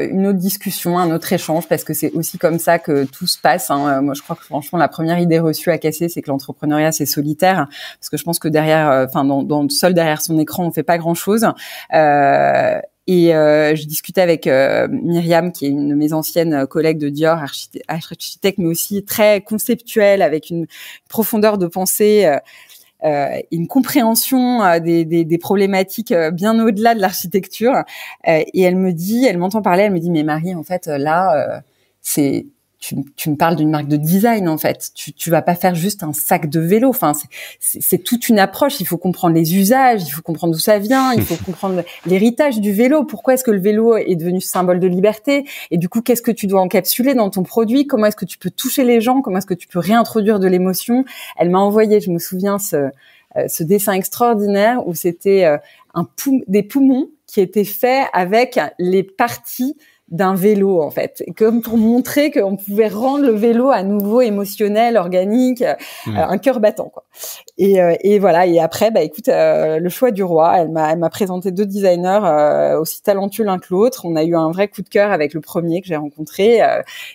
une autre discussion, un autre échange, parce que c'est aussi comme ça que tout se passe. Moi, je crois que franchement, la première idée reçue à casser, c'est que l'entrepreneuriat c'est solitaire, parce que je pense que derrière, seul derrière son écran, on fait pas grand chose. Je discutais avec Myriam, qui est une de mes anciennes collègues de Dior, architecte, mais aussi très conceptuelle, avec une profondeur de pensée. Une compréhension des problématiques bien au-delà de l'architecture. Et elle m'entend parler, elle me dit mais Marie, en fait là, tu me parles d'une marque de design en fait. Tu vas pas faire juste un sac de vélo. Enfin, c'est toute une approche. Il faut comprendre les usages, il faut comprendre d'où ça vient, il faut comprendre l'héritage du vélo. Pourquoi est-ce que le vélo est devenu symbole de liberté ? Et du coup, qu'est-ce que tu dois encapsuler dans ton produit ? Comment est-ce que tu peux toucher les gens ? Comment est-ce que tu peux réintroduire de l'émotion ? Elle m'a envoyé, je me souviens, ce dessin extraordinaire où c'était des poumons qui étaient faits avec les parties d'un vélo en fait, comme pour montrer qu'on pouvait rendre le vélo à nouveau émotionnel, organique, un cœur battant quoi. Et voilà. Et après, écoute, le choix du roi. Elle m'a présenté 2 designers aussi talentueux l'un que l'autre. On a eu un vrai coup de cœur avec le premier que j'ai rencontré.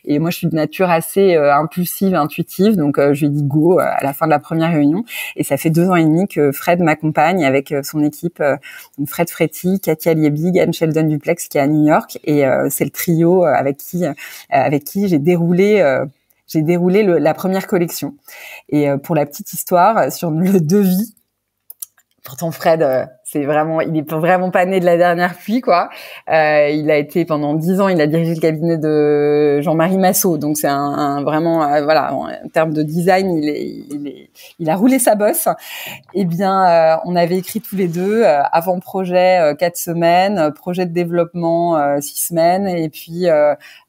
Et moi, je suis de nature assez impulsive, intuitive, donc je lui ai dit go à la fin de la première réunion. Et ça fait 2 ans et demi que Fred m'accompagne avec son équipe, Fred Fretty, Katia Liebig, Anne Sheldon Duplex qui est à New York. Et c'est le trio avec qui j'ai déroulé la première collection. Et pour la petite histoire, sur le devis, pourtant Fred, il est vraiment pas né de la dernière pluie, quoi. Il a été pendant 10 ans, il a dirigé le cabinet de Jean-Marie Massot, donc c'est vraiment, en termes de design, il a roulé sa bosse. Eh bien, on avait écrit tous les deux avant-projet 4 semaines, projet de développement 6 semaines, et puis,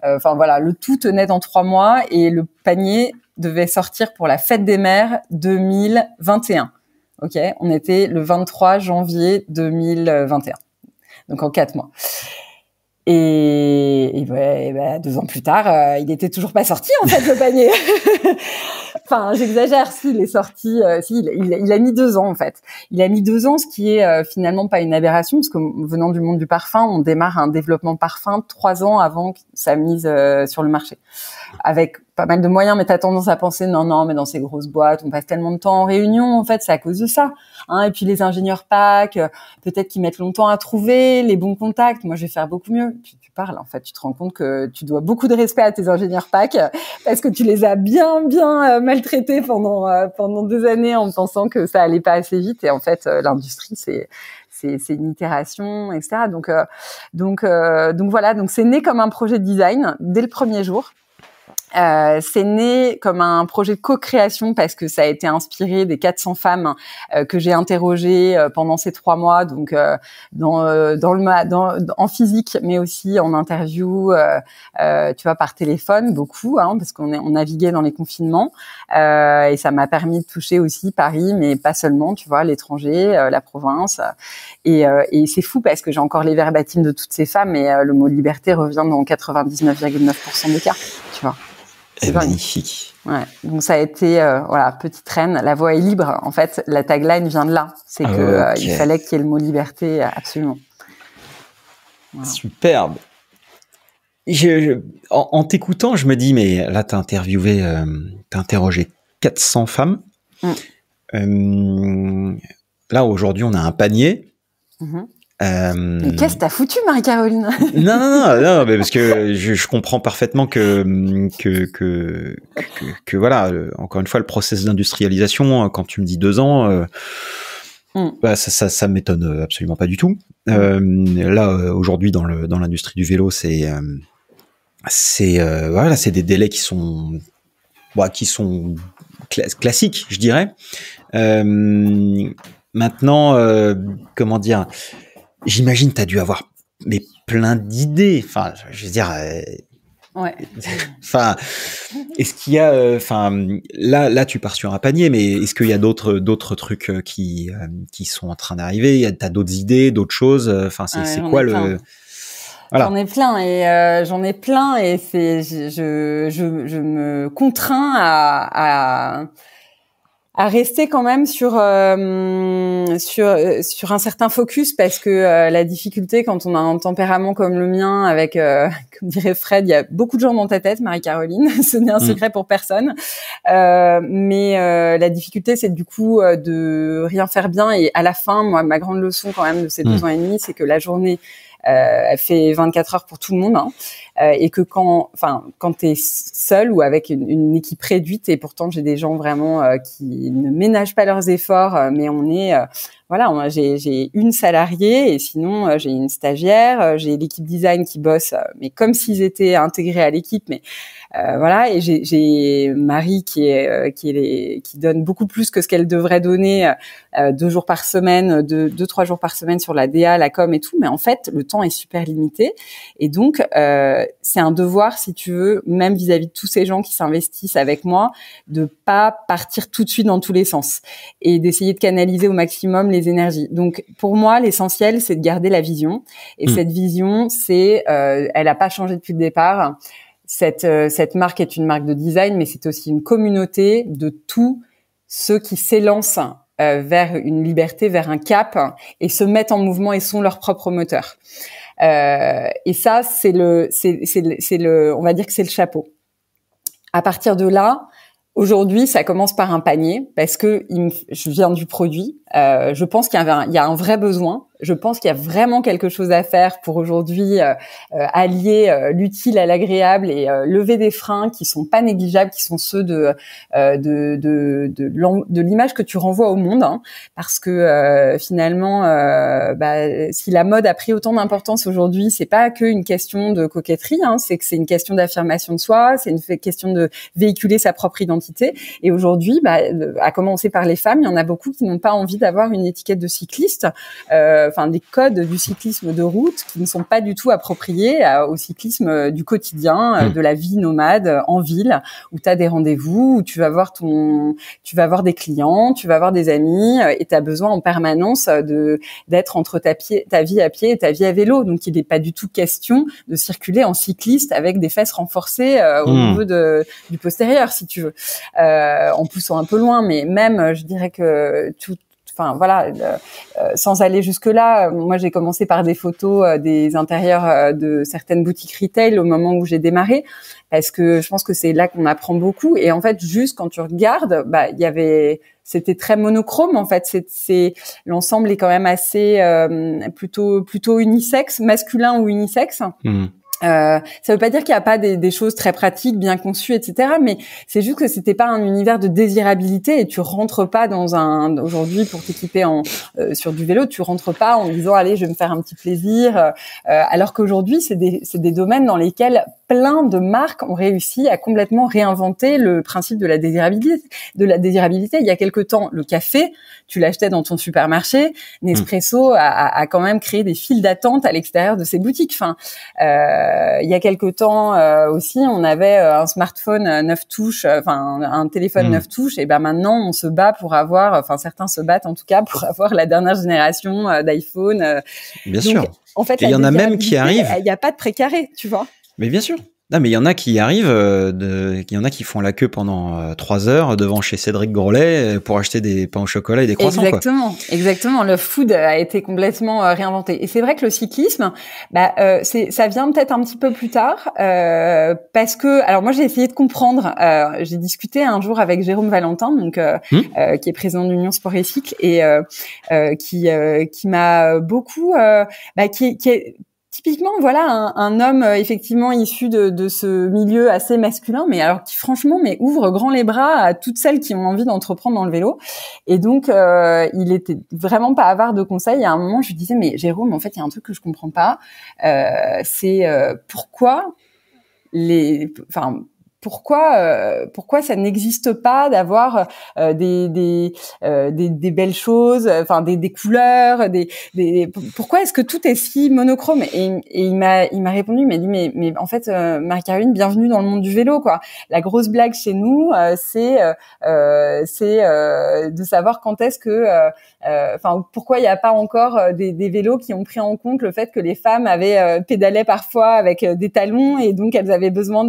le tout tenait dans 3 mois, et le panier devait sortir pour la fête des mères 2021. Ok, on était le 23 janvier 2021, donc en 4 mois. Et 2 ans plus tard, il était toujours pas sorti en fait le panier. Enfin, j'exagère. S'il est sorti, il a mis 2 ans en fait. Il a mis 2 ans, ce qui est finalement pas une aberration, parce que venant du monde du parfum, on démarre un développement parfum 3 ans avant sa mise sur le marché, avec pas mal de moyens, mais t'as tendance à penser non, mais dans ces grosses boîtes, on passe tellement de temps en réunion. En fait, c'est à cause de ça. Hein, et puis les ingénieurs PAC, peut-être qu'ils mettent longtemps à trouver les bons contacts. Moi, je vais faire beaucoup mieux. Tu parles, en fait, tu te rends compte que tu dois beaucoup de respect à tes ingénieurs PAC parce que tu les as bien maltraités pendant des années en pensant que ça allait pas assez vite. Et en fait, l'industrie, c'est une itération, etc. Donc voilà. Donc c'est né comme un projet de design dès le premier jour. C'est né comme un projet de co-création parce que ça a été inspiré des 400 femmes que j'ai interrogées pendant ces 3 mois, donc en physique, mais aussi en interview, tu vois, par téléphone beaucoup, hein, parce on naviguait dans les confinements, et ça m'a permis de toucher aussi Paris, mais pas seulement, tu vois, l'étranger, la province, et c'est fou parce que j'ai encore les verbatims de toutes ces femmes, et le mot liberté revient dans 99,9% des cas, tu vois. C'est magnifique. Ouais. Donc ça a été voilà, petite reine, la voix est libre. En fait, la tagline vient de là. C'est que il fallait qu'il y ait le mot liberté absolument. Voilà. Superbe. En t'écoutant, je me dis mais là t'as interrogé 400 femmes. Là aujourd'hui, on a un panier. Mais qu'est-ce que t'as foutu, Marie-Caroline? Non, mais parce que je comprends parfaitement que voilà, encore une fois, le process d'industrialisation, quand tu me dis 2 ans, bah ça m'étonne absolument pas du tout. Là, aujourd'hui, dans l'industrie du vélo, voilà, c'est des délais qui sont classiques, je dirais. Maintenant, comment dire? J'imagine t'as dû avoir plein d'idées. Enfin, je veux dire. Ouais. Enfin, est-ce qu'il y a, là, tu pars sur un panier, mais est-ce qu'il y a d'autres trucs qui sont en train d'arriver? T'as d'autres idées, d'autres choses? Enfin, c'est quoi le? Voilà. J'en ai plein et je me contrains à rester quand même sur un certain focus parce que la difficulté quand on a un tempérament comme le mien avec comme dirait Fred, il y a beaucoup de gens dans ta tête, Marie-Caroline, ce n'est un secret pour personne, mais la difficulté c'est du coup de rien faire bien, et à la fin, moi, ma grande leçon quand même de ces 2 ans et demi, c'est que la journée elle fait 24 heures pour tout le monde, hein, et que quand t'es seul ou avec une équipe réduite, et pourtant j'ai des gens vraiment qui ne ménagent pas leurs efforts, mais on est voilà, j'ai une salariée et sinon j'ai une stagiaire, j'ai l'équipe design qui bosse, mais comme s'ils étaient intégrés à l'équipe, mais voilà, et j'ai Marie qui donne beaucoup plus que ce qu'elle devrait donner, 2 jours par semaine, 2-3 jours par semaine sur la DA, la com et tout, mais en fait le temps est super limité, et donc c'est un devoir, si tu veux, même vis-à-vis de tous ces gens qui s'investissent avec moi, de pas partir tout de suite dans tous les sens et d'essayer de canaliser au maximum les énergies. Donc pour moi, l'essentiel c'est de garder la vision, et cette vision, c'est elle a pas changé depuis le départ. Cette marque est une marque de design, mais c'est aussi une communauté de tous ceux qui s'élancent vers une liberté, vers un cap, et se mettent en mouvement et sont leur propre moteur. Et ça, c'est le, on va dire que c'est le chapeau. À partir de là, aujourd'hui, ça commence par un panier parce que je viens du produit. Je pense qu'il y a un vrai besoin. Je pense qu'il y a vraiment quelque chose à faire pour aujourd'hui allier l'utile à l'agréable et lever des freins qui sont pas négligeables, qui sont ceux de l'image que tu renvoies au monde, hein, parce que finalement, si la mode a pris autant d'importance aujourd'hui, c'est pas que une question de coquetterie, hein, c'est que c'est une question d'affirmation de soi, c'est une question de véhiculer sa propre identité. Et aujourd'hui, à commencer par les femmes, il y en a beaucoup qui n'ont pas envie d'avoir une étiquette de cycliste. Des codes du cyclisme de route qui ne sont pas du tout appropriés au cyclisme du quotidien, de la vie nomade en ville, où tu as des rendez-vous, où tu vas voir des clients, tu vas voir des amis, et tu as besoin en permanence d'être entre ta vie à pied et ta vie à vélo. Donc il n'est pas du tout question de circuler en cycliste avec des fesses renforcées au niveau du postérieur, si tu veux, en poussant un peu loin. Mais même, je dirais que enfin voilà, sans aller jusque là, moi j'ai commencé par des photos des intérieurs de certaines boutiques retail au moment où j'ai démarré, parce que je pense que c'est là qu'on apprend beaucoup. Et en fait, juste quand tu regardes, bah c'était très monochrome en fait. C'est l'ensemble est quand même assez plutôt unisexe, masculin ou unisexe. Ça veut pas dire qu'il y a pas des choses très pratiques, bien conçues, etc. Mais c'est juste que c'était pas un univers de désirabilité, et tu rentres pas aujourd'hui pour t'équiper sur du vélo, tu rentres pas en disant allez, je vais me faire un petit plaisir. Alors qu'aujourd'hui, c'est des domaines dans lesquels plein de marques ont réussi à complètement réinventer le principe de la désirabilité. Il y a quelque temps, le café, tu l'achetais dans ton supermarché. Nespresso a quand même créé des files d'attente à l'extérieur de ses boutiques. Enfin, il y a quelque temps aussi, on avait un smartphone 9 touches, enfin un téléphone 9 touches, et ben maintenant on se bat pour avoir, enfin certains se battent en tout cas pour avoir la dernière génération d'iPhone. Bien sûr. En fait, il y en a même qui arrivent. Il n'y a pas de précaré, tu vois. Mais bien sûr. Non, mais il y en a qui arrivent, il y en a qui font la queue pendant 3 heures devant chez Cédric Grolet pour acheter des pains au chocolat et des croissants. Exactement. Le food a été complètement réinventé. Et c'est vrai que le cyclisme, ça vient peut-être un petit peu plus tard, parce que, alors moi j'ai essayé de comprendre. J'ai discuté un jour avec Jérôme Valentin, donc qui est président de l'Union Sport et Cycle, et qui m'a beaucoup, qui est typiquement, voilà, un homme effectivement issu de ce milieu assez masculin, mais alors qui franchement ouvre grand les bras à toutes celles qui ont envie d'entreprendre dans le vélo. Et donc, il était vraiment pas avare de conseils. À un moment, je lui disais, mais Jérôme, en fait, il y a un truc que je comprends pas. C'est pourquoi pourquoi ça n'existe pas d'avoir des belles choses, enfin des couleurs, pourquoi est-ce que tout est si monochrome? Et il m'a répondu, il m'a dit mais en fait Marie-Caroline, bienvenue dans le monde du vélo, quoi. La grosse blague chez nous, c'est de savoir quand est-ce que pourquoi il n'y a pas encore des vélos qui ont pris en compte le fait que les femmes avaient pédalé parfois avec des talons, et donc elles avaient besoin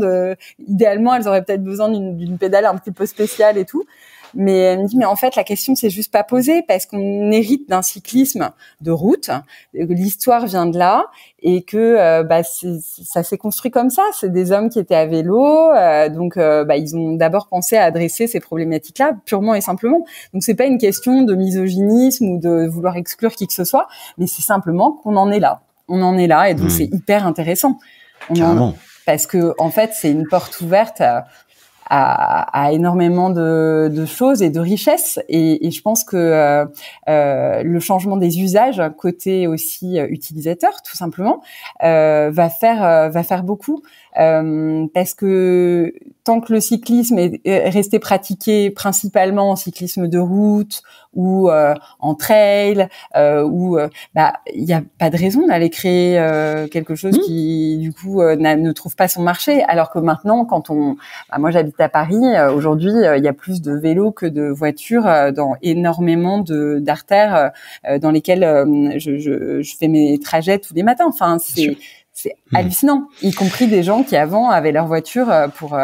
idéalement, elles auraient peut-être besoin d'une pédale un petit peu spéciale et tout. Mais elle me dit, mais en fait, la question c'est juste pas posée, parce qu'on hérite d'un cyclisme de route, l'histoire vient de là, et que ça s'est construit comme ça. C'est des hommes qui étaient à vélo, donc ils ont d'abord pensé à adresser ces problématiques-là purement et simplement. Donc c'est pas une question de misogynisme ou de vouloir exclure qui que ce soit, mais c'est simplement qu'on en est là. On en est là, et donc c'est hyper intéressant. Parce que en fait, c'est une porte ouverte à énormément de choses et de richesses, et je pense que le changement des usages côté aussi utilisateur, tout simplement, va faire beaucoup, parce que tant que le cyclisme est resté pratiqué principalement en cyclisme de route ou en trail, il y a pas de raison d'aller créer quelque chose qui du coup ne trouve pas son marché, alors que maintenant, moi j'habite à Paris, aujourd'hui il y a plus de vélos que de voitures dans énormément d'artères dans lesquelles je fais mes trajets tous les matins. Enfin, c'est hallucinant, y compris des gens qui avant avaient leur voiture pour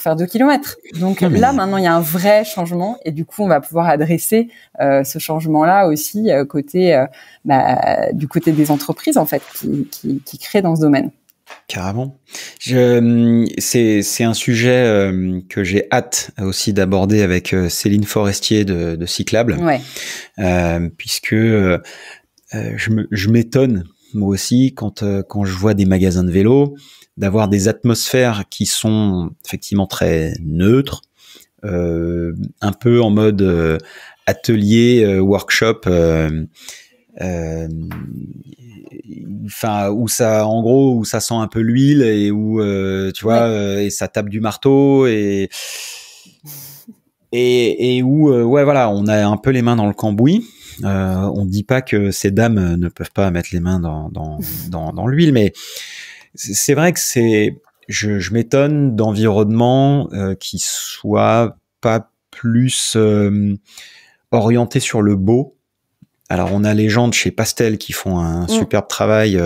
faire 2 kilomètres. Donc là, maintenant, il y a un vrai changement, et du coup, on va pouvoir adresser ce changement-là aussi du côté des entreprises, en fait, qui créent dans ce domaine. Carrément. C'est un sujet que j'ai hâte aussi d'aborder avec Céline Forestier de Cyclable, puisque je m'étonne moi aussi quand je vois des magasins de vélo d'avoir des atmosphères qui sont effectivement très neutres, un peu en mode atelier, workshop, où ça sent un peu l'huile, et où et ça tape du marteau, et où on a un peu les mains dans le cambouis. On dit pas que ces dames ne peuvent pas mettre les mains dans l'huile, mais c'est vrai que je m'étonne d'environnements qui soient pas plus orientés sur le beau Alors on a les gens de chez Pastel qui font un superbe travail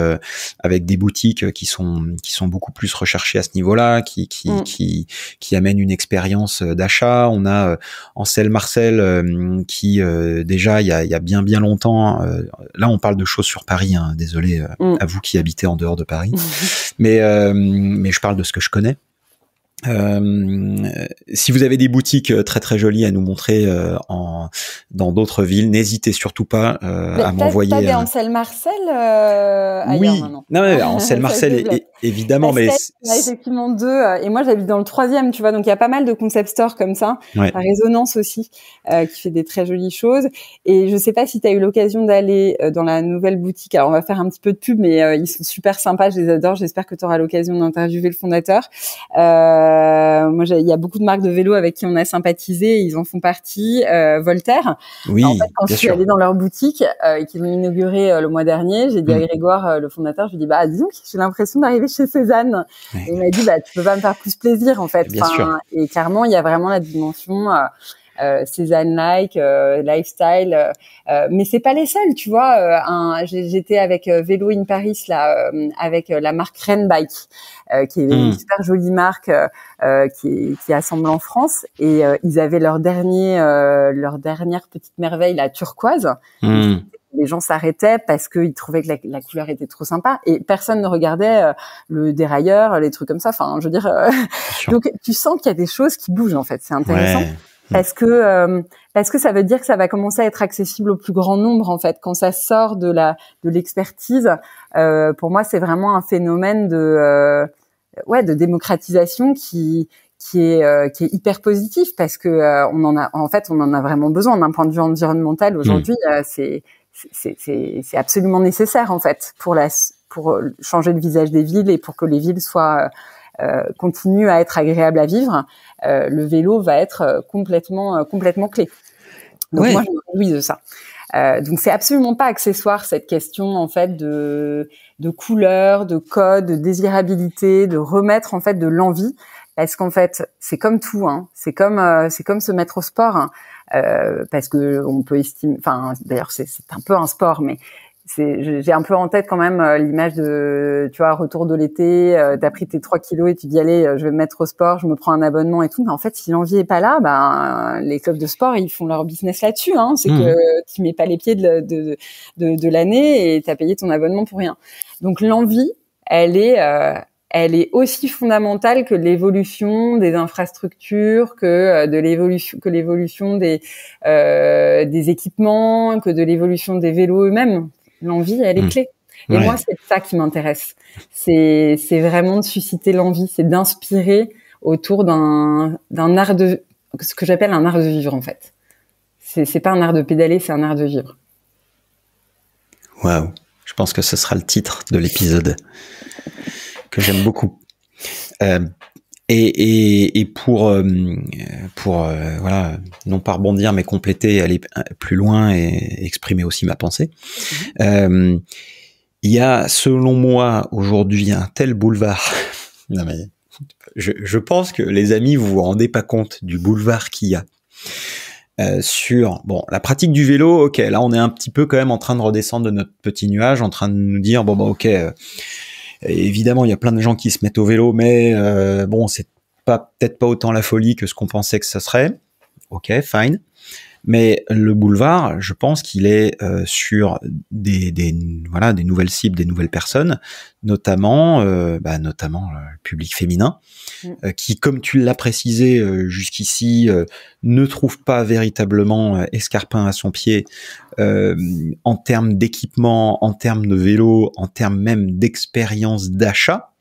avec des boutiques qui sont beaucoup plus recherchées à ce niveau-là, qui amènent une expérience d'achat. On a Ansel Marcel qui déjà il y a bien longtemps. Là on parle de choses sur Paris. Hein, désolé à vous qui habitez en dehors de Paris, mais je parle de ce que je connais. Si vous avez des boutiques très très jolies à nous montrer dans d'autres villes, n'hésitez surtout pas à m'envoyer. T'as des Ansel Marcel ailleurs maintenant. Non, mais Ansel Marcel évidemment, Pastel, mais il y a effectivement 2 et moi j'habite dans le 3e, tu vois, donc il y a pas mal de concept stores comme ça. Ouais. La Résonance aussi qui fait des très jolies choses, et je sais pas si tu as eu l'occasion d'aller dans la nouvelle boutique. Alors on va faire un petit peu de pub, mais ils sont super sympas, je les adore. J'espère que tu auras l'occasion d'interviewer le fondateur. Moi, il y a beaucoup de marques de vélos avec qui on a sympathisé, ils en font partie. Voltaire. oui, en fait, quand je suis sûr. allée dans leur boutique et qu'ils ont inauguré le mois dernier, j'ai dit à Grégoire, le fondateur, je lui ai dit, disons que j'ai l'impression d'arriver chez Cézanne. Ouais. Et il m'a dit, tu peux pas me faire plus plaisir, en fait. Bien sûr. Et clairement, il y a vraiment la dimension Cézanne-like, lifestyle, mais c'est pas les seuls, tu vois. J'étais avec Vélo in Paris là, avec la marque Renbike, qui est une super jolie marque qui assemble en France, et ils avaient leur dernière petite merveille, la turquoise. Les gens s'arrêtaient parce qu'ils trouvaient que la couleur était trop sympa, et personne ne regardait le dérailleur, les trucs comme ça. Enfin, je veux dire, donc tu sens qu'il y a des choses qui bougent, en fait. C'est intéressant. Ouais. Parce que ça veut dire que ça va commencer à être accessible au plus grand nombre, en fait. Quand ça sort de l'expertise, pour moi, c'est vraiment un phénomène de démocratisation qui est hyper positif, parce que on en a vraiment besoin d'un point de vue environnemental aujourd'hui. C'est absolument nécessaire, en fait, pour changer le visage des villes et pour que les villes continuent à être agréables à vivre. Le vélo va être complètement clé. Donc moi, je me réjouis de ça. Donc c'est absolument pas accessoire, cette question, en fait, de couleur, de code, de désirabilité, de remettre, en fait, de l'envie. Parce qu'en fait, c'est comme tout, hein. C'est comme se mettre au sport, hein. Parce que on peut estimer, enfin, d'ailleurs, c'est un peu un sport, mais j'ai un peu en tête quand même l'image de, tu vois, retour de l'été, t'as pris tes 3 kilos et tu dis, allez, je vais me mettre au sport, je me prends un abonnement et tout. Mais en fait, si l'envie est pas là, les clubs de sport, ils font leur business là-dessus, hein. C'est que tu mets pas les pieds de l'année et t'as payé ton abonnement pour rien. Donc l'envie, elle est aussi fondamentale que l'évolution des infrastructures, que l'évolution des équipements, que de l'évolution des vélos eux-mêmes. L'envie, elle est clé. Et moi, c'est ça qui m'intéresse. C'est vraiment de susciter l'envie, c'est d'inspirer autour d'un art ce que j'appelle un art de vivre, en fait. C'est pas un art de pédaler, c'est un art de vivre. Waouh. Je pense que ce sera le titre de l'épisode que j'aime beaucoup. Et pour voilà, non pas rebondir, mais compléter, aller plus loin et exprimer aussi ma pensée. Il y a, selon moi, aujourd'hui, un tel boulevard. Non mais, je pense que les amis, vous vous rendez pas compte du boulevard qu'il y a sur la pratique du vélo. Ok, là on est un petit peu quand même en train de redescendre de notre petit nuage, en train de nous dire ok. Évidemment, il y a plein de gens qui se mettent au vélo, mais c'est peut-être pas autant la folie que ce qu'on pensait que ça serait. Ok, fine. Mais le boulevard, je pense qu'il est sur des nouvelles cibles, des nouvelles personnes, notamment le public féminin, qui, comme tu l'as précisé jusqu'ici, ne trouve pas véritablement escarpin à son pied en termes d'équipement, en termes de vélo, en termes même d'expérience d'achat.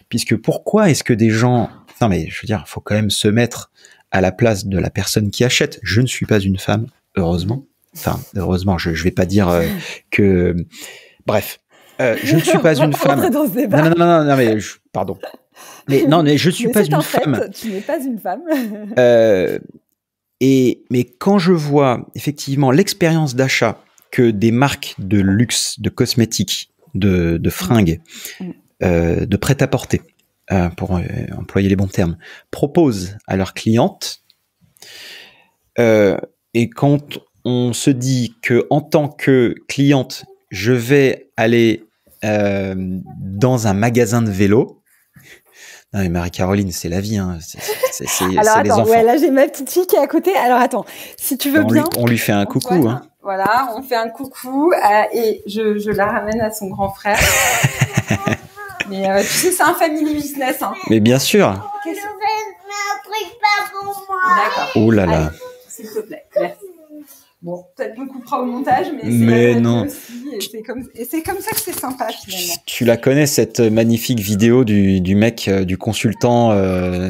Puisque pourquoi est-ce que des gens... Non mais je veux dire, il faut quand même se mettre à la place de la personne qui achète. Je ne suis pas une femme, heureusement. Enfin, heureusement, je vais pas dire que... Bref, je ne suis pas une femme. Dans ce débat. Non, mais pardon. Mais non, mais je suis pas une femme. Tu n'es pas une femme. Mais quand je vois effectivement l'expérience d'achat que des marques de luxe, de cosmétiques, de fringues, de prêt-à-porter, pour employer les bons termes, proposent à leurs clientes, et quand on se dit que en tant que cliente, je vais aller dans un magasin de vélo. Non mais Marie-Caroline, c'est la vie, hein. C'est les enfants. Ouais, là j'ai ma petite fille qui est à côté. Alors attends, si tu veux bien, on lui fait un coucou, hein. Voilà, on fait un coucou et je la ramène à son grand frère. Mais tu sais, c'est un family business, hein. Mais bien sûr. Je vais un truc pas pour moi. D'accord. Oh là là. Allez, s'il te plaît. Merci. Bon, peut-être qu'on coupera au montage, mais non. Aussi, et c'est comme ça que c'est sympa finalement. Tu la connais, cette magnifique vidéo du mec, du consultant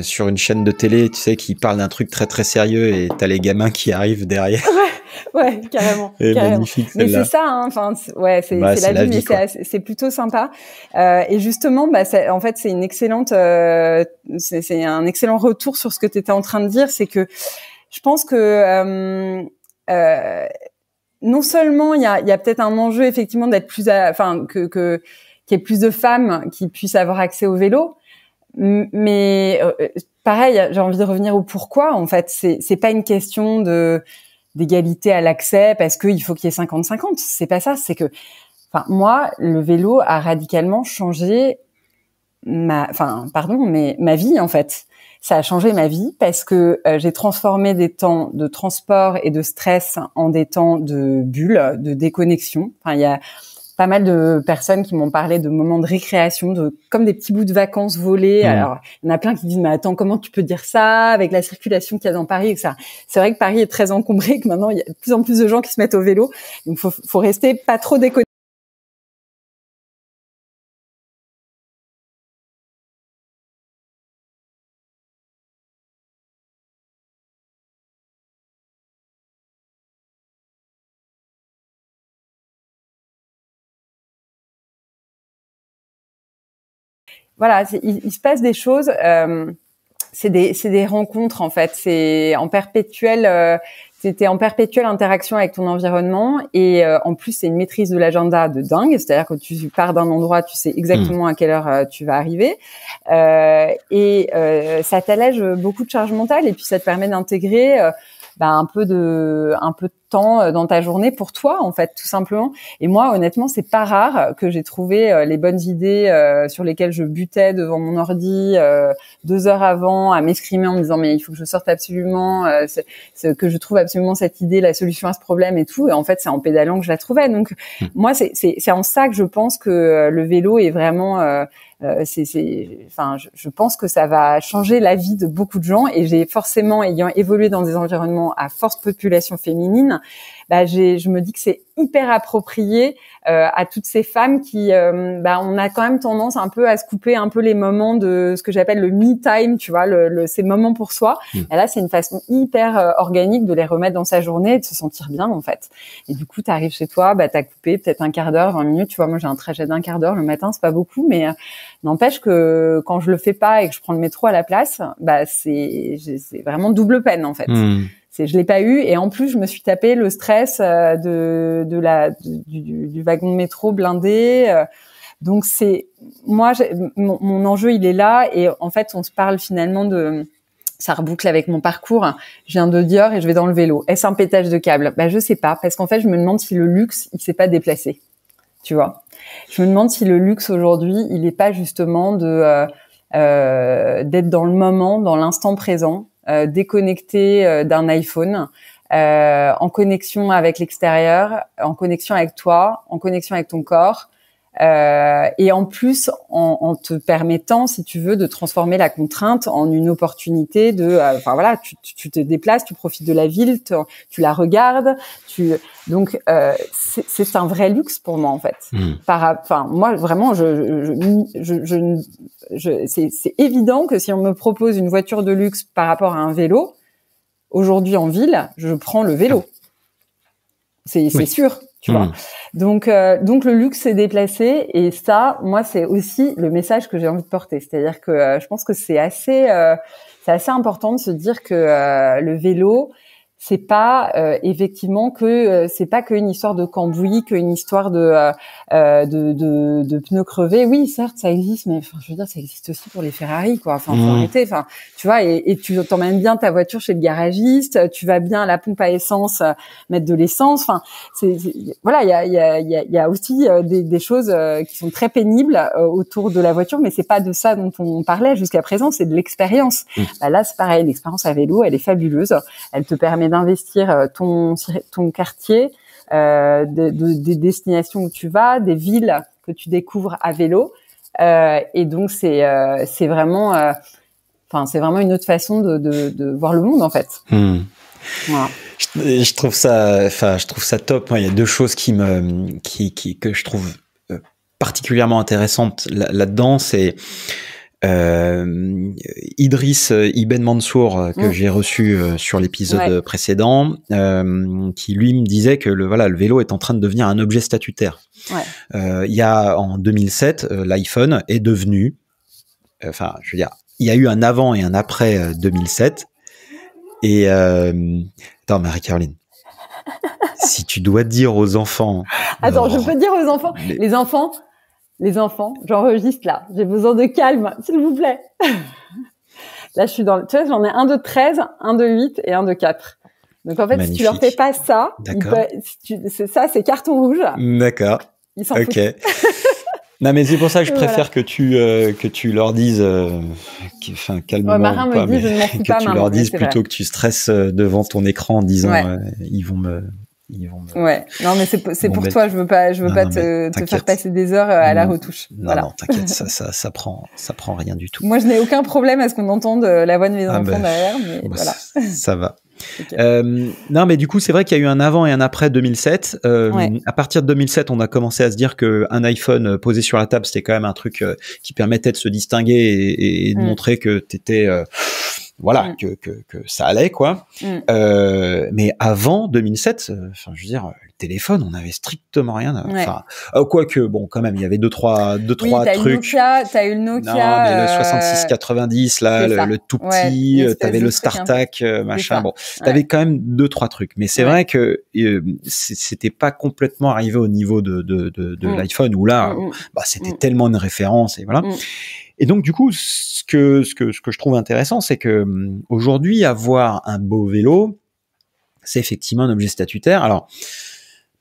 sur une chaîne de télé, tu sais, qui parle d'un truc très très sérieux et t'as les gamins qui arrivent derrière. Ouais, carrément. Magnifique, mais c'est ça, hein. Enfin, ouais, c'est la vie, mais c'est plutôt sympa. Et justement, en fait, c'est une excellente, c'est un excellent retour sur ce que tu étais en train de dire, c'est que je pense que non seulement il y a peut-être un enjeu effectivement d'être plus, qu'il y ait plus de femmes qui puissent avoir accès au vélo, mais pareil, j'ai envie de revenir au pourquoi. En fait, c'est pas une question d'égalité à l'accès parce qu'il faut qu'il y ait 50-50. C'est pas ça. C'est que, moi, le vélo a radicalement changé ma vie en fait. Ça a changé ma vie parce que j'ai transformé des temps de transport et de stress en des temps de bulle, de déconnexion. Enfin, il y a pas mal de personnes qui m'ont parlé de moments de récréation, comme des petits bouts de vacances volés. Alors, il y en a plein qui disent, mais attends, comment tu peux dire ça avec la circulation qu'il y a dans Paris, etc. C'est vrai que Paris est très encombré, que maintenant, il y a de plus en plus de gens qui se mettent au vélo. Donc, faut rester pas trop déconnecté. Voilà, il se passe des choses. C'est des rencontres en fait. C'est en perpétuel. C'était en perpétuelle interaction avec ton environnement et en plus c'est une maîtrise de l'agenda de dingue. C'est-à-dire que tu pars d'un endroit, tu sais exactement à quelle heure tu vas arriver et ça t'allège beaucoup de charge mentale et puis ça te permet d'intégrer un peu de temps dans ta journée pour toi en fait tout simplement. Et moi honnêtement c'est pas rare que j'ai trouvé les bonnes idées sur lesquelles je butais devant mon ordi 2 heures avant à m'exprimer en me disant mais il faut que je sorte absolument que je trouve absolument cette idée, la solution à ce problème et tout, et en fait c'est en pédalant que je la trouvais. Donc moi c'est en ça que je pense que le vélo est vraiment je pense que ça va changer la vie de beaucoup de gens et j'ai forcément, ayant évolué dans des environnements à forte population féminine, je me dis que c'est hyper approprié à toutes ces femmes qui, on a quand même tendance un peu à se couper un peu les moments de ce que j'appelle le me time, tu vois, ces moments pour soi. Et là, c'est une façon hyper organique de les remettre dans sa journée et de se sentir bien en fait. Et du coup, t'arrives chez toi, t'as coupé peut-être un quart d'heure, 20 minutes. Tu vois, moi j'ai un trajet d'1 quart d'heure le matin, c'est pas beaucoup, mais n'empêche que quand je le fais pas et que je prends le métro à la place, c'est vraiment double peine en fait. Je l'ai pas eu et en plus je me suis tapé le stress du wagon de métro blindé. Donc mon enjeu il est là et en fait on se parle finalement ça reboucle avec mon parcours. Je viens de Dior et je vais dans le vélo. Est-ce un pétage de câble ? Je sais pas parce qu'en fait je me demande si le luxe il s'est pas déplacé. Tu vois ? Je me demande si le luxe aujourd'hui il est pas justement d'être dans le moment, dans l'instant présent. Déconnecté d'un iPhone, en connexion avec l'extérieur, en connexion avec toi, en connexion avec ton corps, et en plus en te permettant, si tu veux, de transformer la contrainte en une opportunité de, tu te déplaces, tu profites de la ville, tu la regardes, donc c'est un vrai luxe pour moi en fait. Moi vraiment, c'est évident que si on me propose une voiture de luxe par rapport à un vélo, aujourd'hui en ville, je prends le vélo. C'est sûr, tu vois. Donc le luxe s'est déplacé et ça, moi, c'est aussi le message que j'ai envie de porter. C'est-à-dire que je pense que c'est assez important de se dire que le vélo, c'est pas effectivement que c'est pas qu'une histoire de cambouis, qu'une histoire de pneus crevés. Oui, certes, ça existe, mais enfin, je veux dire, ça existe aussi pour les Ferrari, quoi. Enfin, faut arrêter. Enfin, tu vois, et tu t'emmènes bien ta voiture chez le garagiste, tu vas bien à la pompe à essence mettre de l'essence. Enfin, voilà, il y a aussi des choses qui sont très pénibles autour de la voiture, mais c'est pas de ça dont on parlait jusqu'à présent, c'est de l'expérience. Bah, là, c'est pareil, l'expérience à vélo, elle est fabuleuse. Elle te permet d'investir ton quartier, des destinations où tu vas, des villes que tu découvres à vélo, et donc c'est vraiment, c'est vraiment une autre façon de voir le monde en fait. Voilà. Je trouve ça top. Il y a deux choses que je trouve particulièrement intéressantes là-dedans, c'est Idriss Ibn Mansour que j'ai reçu sur l'épisode précédent, qui lui me disait que le vélo est en train de devenir un objet statutaire. Il y a en 2007 l'iPhone est devenu, je veux dire, il y a eu un avant et un après 2007. Et attends, Marie-Caroline, si tu dois dire aux enfants, attends, je peux dire aux enfants, les enfants, j'enregistre là. J'ai besoin de calme, s'il vous plaît. Là, tu vois, j'en ai un de 13, un de 8 et un de 4. Donc, en fait, magnifique. Si tu leur fais pas ça, c'est carton rouge. D'accord. Ils s'en foutent. Non, mais c'est pour ça que je préfère que tu leur dises, calmement. Marin me dit, je ne m'en fous pas, que tu leur dises plutôt que tu stresses devant ton écran en disant, ils vont me. Ouais. Non, mais c'est pour toi. Je veux pas te faire passer des heures à la retouche. Non, t'inquiète, ça prend rien du tout. Moi, je n'ai aucun problème à ce qu'on entende la voix de mes enfants derrière, mais voilà. Ça va. Okay. Non, mais du coup, c'est vrai qu'il y a eu un avant et un après 2007. À partir de 2007, on a commencé à se dire qu'un iPhone posé sur la table, c'était quand même un truc qui permettait de se distinguer et de montrer que t'étais, que ça allait, quoi. Mais avant 2007, je veux dire, le téléphone, on avait strictement rien. Quoique, bon, quand même, il y avait deux, trois trucs. T'as eu le Nokia. Non, mais le 6690, là, le tout petit, t'avais le StarTAC, machin. Bon, t'avais quand même 2-3 trucs. Mais c'est vrai que c'était pas complètement arrivé au niveau de l'iPhone où là, c'était tellement une référence et voilà. Et donc, du coup, ce que je trouve intéressant, c'est que aujourd'hui, avoir un beau vélo, c'est effectivement un objet statutaire. Alors,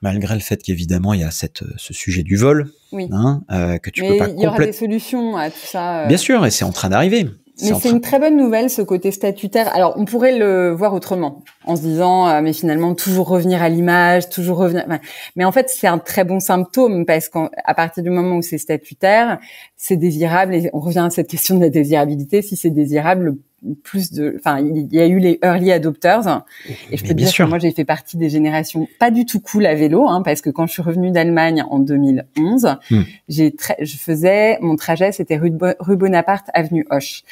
malgré le fait qu'évidemment, il y a ce sujet du vol, que tu peux pas il y aura des solutions à tout ça. Bien sûr, et c'est en train d'arriver. Mais c'est une très bonne nouvelle, ce côté statutaire. Alors, on pourrait le voir autrement, en se disant, mais finalement, toujours revenir à l'image, toujours revenir... Mais en fait, c'est un très bon symptôme, parce qu'à partir du moment où c'est statutaire, c'est désirable, et on revient à cette question de la désirabilité, si c'est désirable, il y a eu les early adopters, et je peux te dire que moi, j'ai fait partie des générations pas du tout cool à vélo, parce que quand je suis revenue d'Allemagne en 2011, mon trajet, c'était rue Bonaparte, avenue Hoche.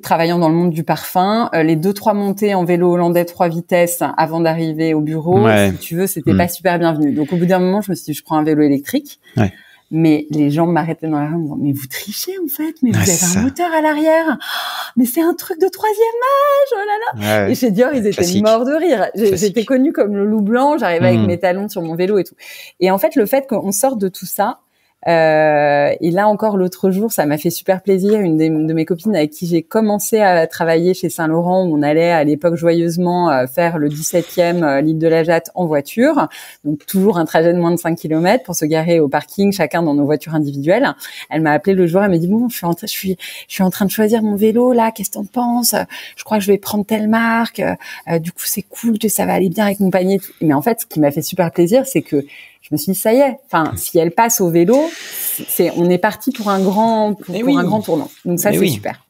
Travaillant dans le monde du parfum, les 2-3 montées en vélo hollandais 3 vitesses avant d'arriver au bureau, si tu veux, c'était pas super bienvenu. Donc, au bout d'un moment, je me suis dit, je prends un vélo électrique. Mais les gens m'arrêtaient dans la rue en me disant, mais vous trichez, en fait, mais vous avez un moteur à l'arrière. Mais c'est un truc de 3e âge, oh là là. Et chez Dior, ils étaient morts de rire. J'étais connue comme le loup blanc, j'arrivais avec mes talons sur mon vélo et tout. Et en fait, le fait qu'on sorte de tout ça, et là encore l'autre jour, ça m'a fait super plaisir. Une de mes copines avec qui j'ai commencé à travailler chez Saint-Laurent, où on allait à l'époque joyeusement faire le 17e l'île de la Jatte en voiture. Donc toujours un trajet de moins de 5 km pour se garer au parking, chacun dans nos voitures individuelles. Elle m'a appelé le jour, elle m'a dit bon, je suis en train de choisir mon vélo là, qu'est-ce que t'en penses? Je crois que je vais prendre telle marque. Du coup, c'est cool, que ça va aller bien avec mon panier et tout. Mais en fait, ce qui m'a fait super plaisir, c'est que je me suis dit, ça y est. Si elle passe au vélo, on est parti pour un grand tournant. Donc ça, c'est super.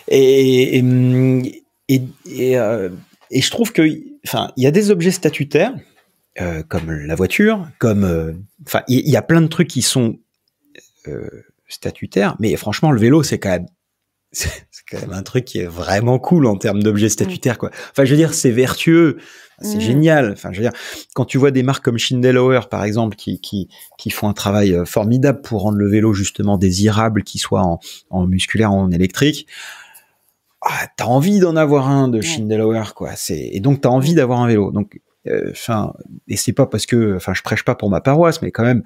Et je trouve que, il y a des objets statutaires, comme la voiture, il y a plein de trucs qui sont statutaires, mais franchement, le vélo, c'est quand même un truc qui est vraiment cool en termes d'objets statutaires, quoi. Je veux dire, c'est vertueux, c'est génial. Je veux dire, quand tu vois des marques comme Schindelauer, par exemple, qui font un travail formidable pour rendre le vélo justement désirable, qu'il soit en musculaire, en électrique. t'as envie d'en avoir un de Schindelauer, quoi. Et donc t'as envie d'avoir un vélo. Donc, et c'est pas parce que, je prêche pas pour ma paroisse, mais quand même,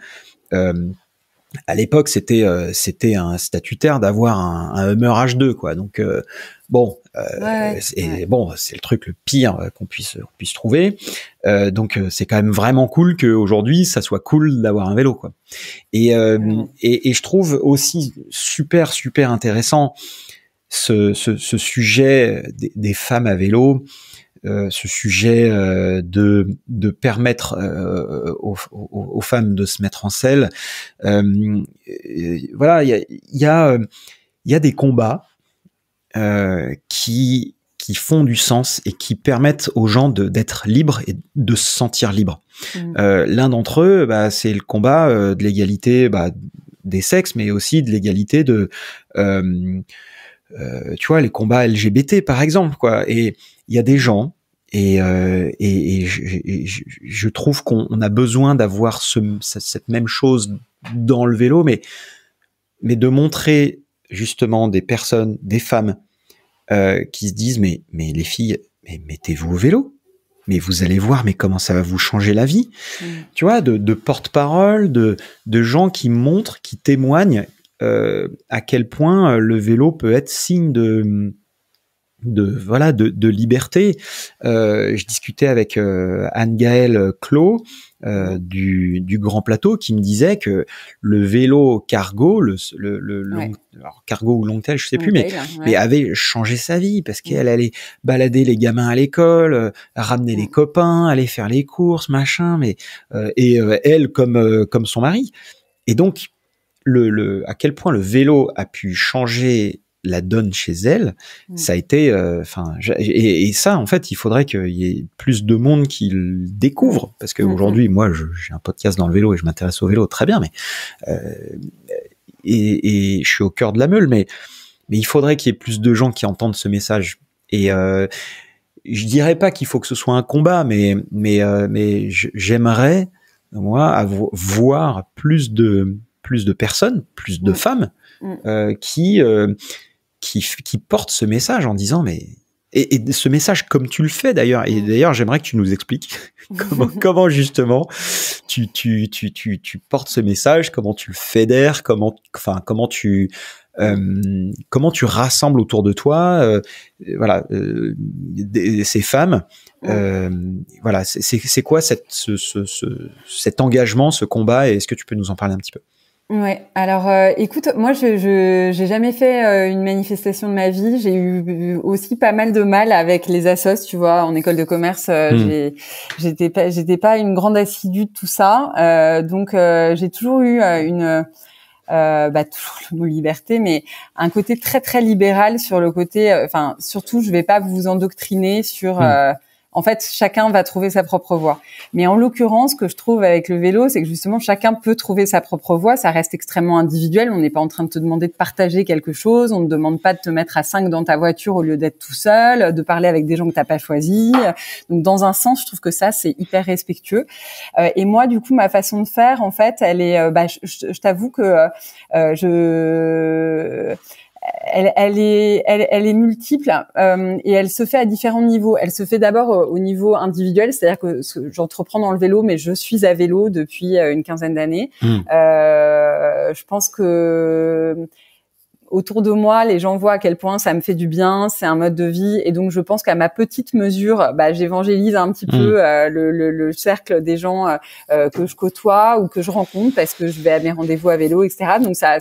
à l'époque, c'était un statutaire d'avoir un Hummer H2, quoi. Donc bon, c'est le truc le pire qu'on puisse trouver. Donc c'est quand même vraiment cool qu'aujourd'hui ça soit cool d'avoir un vélo, quoi. Et je trouve aussi super intéressant ce sujet des femmes à vélo. Ce sujet de permettre aux femmes de se mettre en selle. Voilà, il y a des combats qui font du sens et qui permettent aux gens d'être libres et de se sentir libres. L'un d'entre eux, c'est le combat de l'égalité des sexes, mais aussi de l'égalité de tu vois, les combats LGBT par exemple, quoi. Et il y a des gens et je trouve qu'on a besoin d'avoir cette même chose dans le vélo, mais de montrer justement des personnes, des femmes qui se disent mais les filles, mais mettez-vous au vélo, mais vous allez voir, mais comment ça va vous changer la vie. Tu vois, de porte-parole, de gens qui montrent, qui témoignent à quel point le vélo peut être signe de liberté. Je discutais avec Anne-Gaëlle Clos du Grand Plateau, qui me disait que le vélo cargo, alors cargo ou longtail, je sais plus, mais avait changé sa vie parce qu'elle allait balader les gamins à l'école, ramener les copains, aller faire les courses, machin, et elle comme son mari. Et donc à quel point le vélo a pu changer la donne chez elle, ça a été, et ça, en fait, il faudrait qu'il y ait plus de monde qui le découvre, parce qu'aujourd'hui, moi, j'ai un podcast dans le vélo et je m'intéresse au vélo, très bien, mais et je suis au cœur de la meule, mais il faudrait qu'il y ait plus de gens qui entendent ce message. Et je dirais pas qu'il faut que ce soit un combat, mais j'aimerais, moi, voir plus de personnes, plus de femmes qui portent ce message en disant et ce message comme tu le fais d'ailleurs, et d'ailleurs j'aimerais que tu nous expliques comment justement tu portes ce message, comment tu le fédères, comment tu rassembles autour de toi ces femmes. Voilà, c'est quoi cet engagement, ce combat, et est-ce que tu peux nous en parler un petit peu? Ouais. Alors, écoute, moi, j'ai jamais fait une manifestation de ma vie. J'ai eu aussi pas mal de mal avec les assos, tu vois, en école de commerce. J'étais pas une grande assidue de tout ça. Donc, j'ai toujours eu toujours le mot liberté, mais un côté très très libéral sur le côté. Surtout, je vais pas vous endoctriner sur. En fait, chacun va trouver sa propre voie. Mais en l'occurrence, ce que je trouve avec le vélo, c'est que justement, chacun peut trouver sa propre voie. Ça reste extrêmement individuel. On n'est pas en train de te demander de partager quelque chose. On ne demande pas de te mettre à 5 dans ta voiture au lieu d'être tout seul, de parler avec des gens que t'as pas choisis. Donc, dans un sens, je trouve que ça, c'est hyper respectueux. Et moi, du coup, ma façon de faire, en fait, elle est, je t'avoue que elle est multiple et elle se fait à différents niveaux. Elle se fait d'abord au niveau individuel, c'est-à-dire que j'entreprends dans le vélo, mais je suis à vélo depuis une quinzaine d'années. Je pense que autour de moi, les gens voient à quel point ça me fait du bien, c'est un mode de vie, et donc je pense qu'à ma petite mesure, j'évangélise un petit peu le cercle des gens que je côtoie ou que je rencontre, parce que je vais à mes rendez-vous à vélo, etc. Donc ça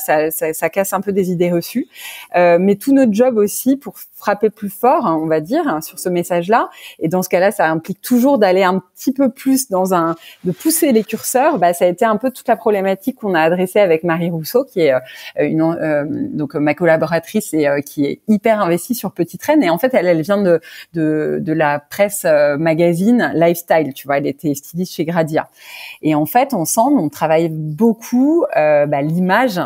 casse un peu des idées reçues. Mais tout notre job aussi, pour frapper plus fort, on va dire, sur ce message-là, et dans ce cas-là, ça implique toujours d'aller un petit peu plus de pousser les curseurs. Ça a été un peu toute la problématique qu'on a adressée avec Marie Rousseau, qui est donc ma collaboratrice et qui est hyper investie sur Petite Reine, et en fait elle vient de la presse magazine lifestyle, tu vois, elle était styliste chez Gradia, et en fait ensemble on travaille beaucoup l'image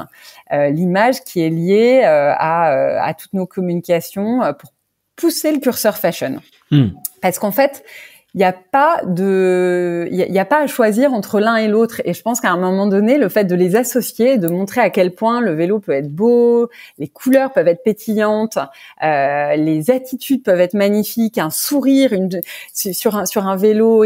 qui est liée à toutes nos communications pour pousser le curseur fashion, parce qu'en fait il n'y a pas à choisir entre l'un et l'autre. Et je pense qu'à un moment donné, le fait de les associer, de montrer à quel point le vélo peut être beau, les couleurs peuvent être pétillantes, les attitudes peuvent être magnifiques, un sourire sur un vélo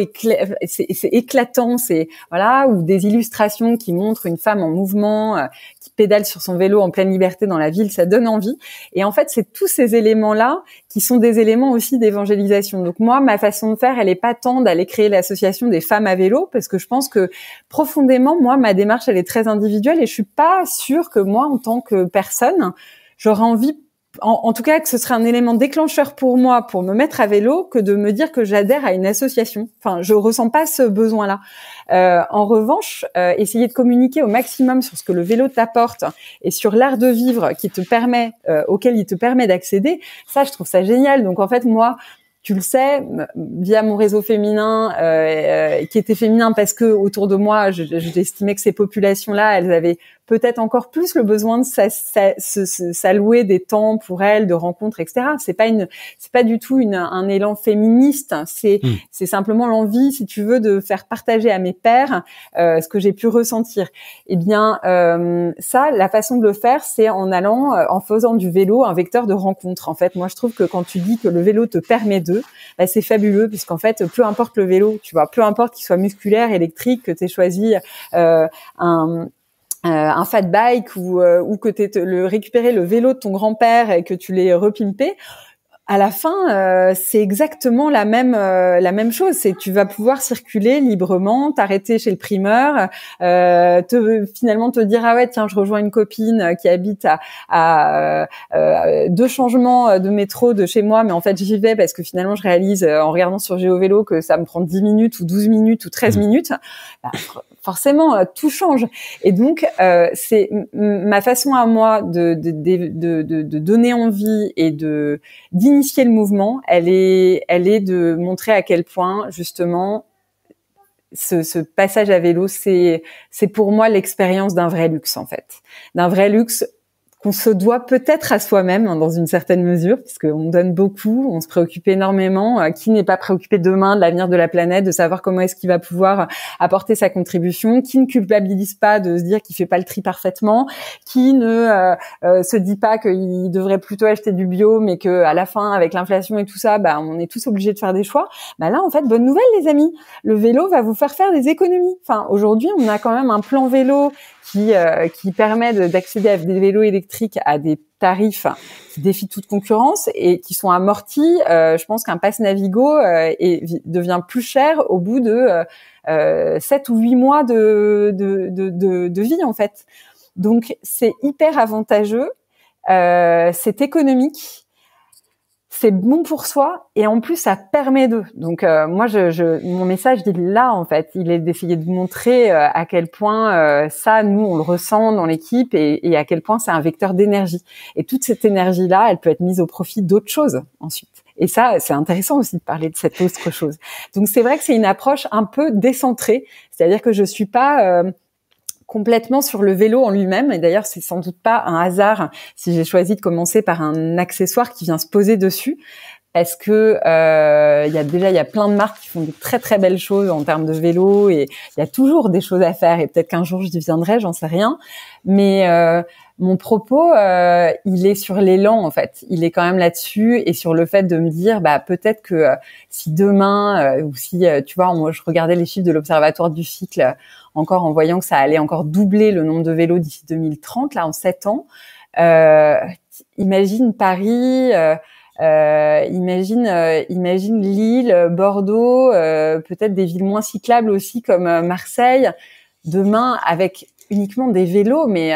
c'est éclatant, c'est voilà, ou des illustrations qui montrent une femme en mouvement qui pédale sur son vélo en pleine liberté dans la ville, ça donne envie. Et en fait, c'est tous ces éléments-là qui sont des éléments aussi d'évangélisation. Donc moi, ma façon de faire, elle est pas tant d'aller créer l'association des femmes à vélo, parce que je pense que profondément, moi, ma démarche, elle est très individuelle et je suis pas sûre que moi, en tant que personne, j'aurais envie, en tout cas, que ce serait un élément déclencheur pour moi pour me mettre à vélo que de me dire que j'adhère à une association. Enfin, je ressens pas ce besoin-là. En revanche, essayer de communiquer au maximum sur ce que le vélo t'apporte et sur l'art de vivre auquel il te permet d'accéder, ça, je trouve ça génial. Donc, en fait, moi, tu le sais, via mon réseau féminin, qui était féminin parce que autour de moi, j'estimais que ces populations-là, elles avaient peut-être encore plus le besoin de s'allouer des temps pour elles, de rencontres, etc. C'est pas du tout un élan féministe. C'est simplement l'envie, si tu veux, de faire partager à mes pairs ce que j'ai pu ressentir. Eh bien, ça, la façon de le faire, c'est en faisant du vélo un vecteur de rencontre. En fait, moi, je trouve que quand tu dis que le vélo te permet bah, c'est fabuleux, puisqu'en fait, peu importe le vélo, tu vois, peu importe qu'il soit musculaire, électrique, que tu aies choisi un fat bike ou que tu aies récupéré le vélo de ton grand-père et que tu l'aies repimpé, à la fin, c'est exactement la même chose. C'est tu vas pouvoir circuler librement, t'arrêter chez le primeur, finalement te dire ah ouais tiens je rejoins une copine qui habite à 2 changements de métro de chez moi, mais en fait j'y vais parce que finalement je réalise en regardant sur GeoVélo que ça me prend 10 minutes ou 12 minutes ou 13 minutes. Bah, forcément tout change. Et donc c'est ma façon à moi de donner envie et d'initier le mouvement, elle est de montrer à quel point justement ce passage à vélo c'est pour moi l'expérience d'un vrai luxe en fait, d'un vrai luxe qu'on se doit peut-être à soi-même dans une certaine mesure, puisqu'on donne beaucoup, on se préoccupe énormément. Qui n'est pas préoccupé demain de l'avenir de la planète, de savoir comment est-ce qu'il va pouvoir apporter sa contribution, qui ne culpabilise pas de se dire qu'il fait pas le tri parfaitement, qui ne se dit pas qu'il devrait plutôt acheter du bio, mais que à la fin, avec l'inflation et tout ça, bah on est tous obligés de faire des choix. Bah là, en fait, bonne nouvelle les amis, le vélo va vous faire des économies. Enfin, aujourd'hui, on a quand même un plan vélo qui permet d'accéder à des vélos électriques à des tarifs qui défient toute concurrence et qui sont amortis. Je pense qu'un pass Navigo devient plus cher au bout de 7 ou 8 mois de vie en fait. Donc c'est hyper avantageux, c'est économique. C'est bon pour soi et en plus ça permet d'eux. Donc moi mon message il est là en fait, il est d'essayer de montrer à quel point ça nous on le ressent dans l'équipe et à quel point c'est un vecteur d'énergie. Et toute cette énergie là, elle peut être mise au profit d'autres choses ensuite. Et ça c'est intéressant aussi de parler de cette autre chose. Donc c'est vrai que c'est une approche un peu décentrée, c'est-à-dire que je suis pas complètement sur le vélo en lui-même. Et d'ailleurs, c'est sans doute pas un hasard si j'ai choisi de commencer par un accessoire qui vient se poser dessus. Parce que il y a plein de marques qui font de très très belles choses en termes de vélo et il y a toujours des choses à faire et peut-être qu'un jour je deviendrai, j'en sais rien. Mais mon propos, il est sur l'élan en fait. Il est quand même là-dessus et sur le fait de me dire, bah peut-être que si demain ou si tu vois, moi je regardais les chiffres de l'Observatoire du cycle encore en voyant que ça allait encore doubler le nombre de vélos d'ici 2030 là en 7 ans. Imagine Paris. Imagine Lille, Bordeaux, peut-être des villes moins cyclables aussi comme Marseille. Demain, avec uniquement des vélos, mais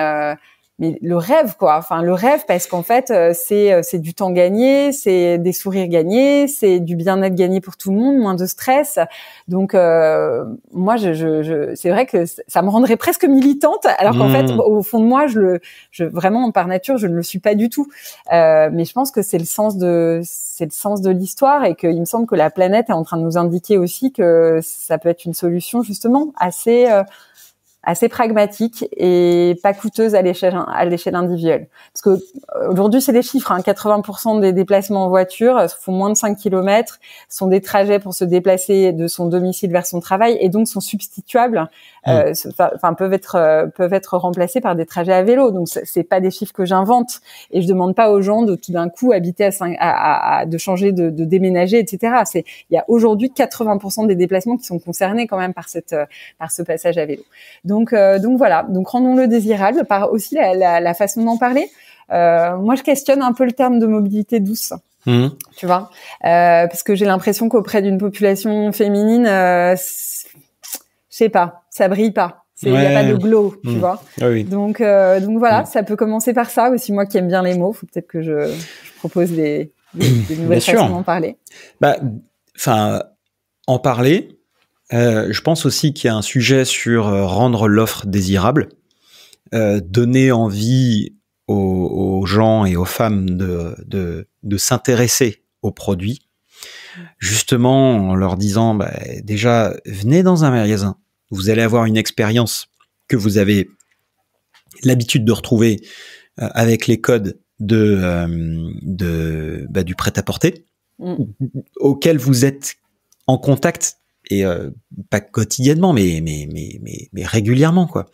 le rêve quoi. Enfin le rêve parce qu'en fait c'est du temps gagné, c'est des sourires gagnés, c'est du bien-être gagné pour tout le monde, moins de stress. Donc moi c'est vrai que ça me rendrait presque militante alors qu'en fait au fond de moi vraiment par nature je ne le suis pas du tout. Mais je pense que c'est le sens de l'histoire et qu'il me semble que la planète est en train de nous indiquer aussi que ça peut être une solution justement assez assez pragmatique et pas coûteuse à l'échelle individuelle. Parce que aujourd'hui, c'est des chiffres, 80% des déplacements en voiture font moins de 5 km, sont des trajets pour se déplacer de son domicile vers son travail et donc sont substituables, peuvent être remplacés par des trajets à vélo. Donc c'est pas des chiffres que j'invente et je demande pas aux gens de tout d'un coup habiter de changer de déménager, etc. Il y a aujourd'hui 80% des déplacements qui sont concernés quand même par ce passage à vélo. Donc voilà. Donc rendons-le désirable par aussi la façon d'en parler. Moi, je questionne un peu le terme de mobilité douce. Tu vois, parce que j'ai l'impression qu'auprès d'une population féminine, je sais pas, ça brille pas. Il y a pas de glow, tu vois. Oui. Donc voilà, ça peut commencer par ça aussi. Moi qui aime bien les mots, faut peut-être que je propose des nouvelles façons d'en parler. En parler. Je pense aussi qu'il y a un sujet sur rendre l'offre désirable, donner envie aux gens et aux femmes de s'intéresser aux produits, justement en leur disant déjà venez dans un magasin, vous allez avoir une expérience que vous avez l'habitude de retrouver avec les codes du prêt-à-porter auquel vous êtes en contact. Et pas quotidiennement, mais régulièrement, quoi.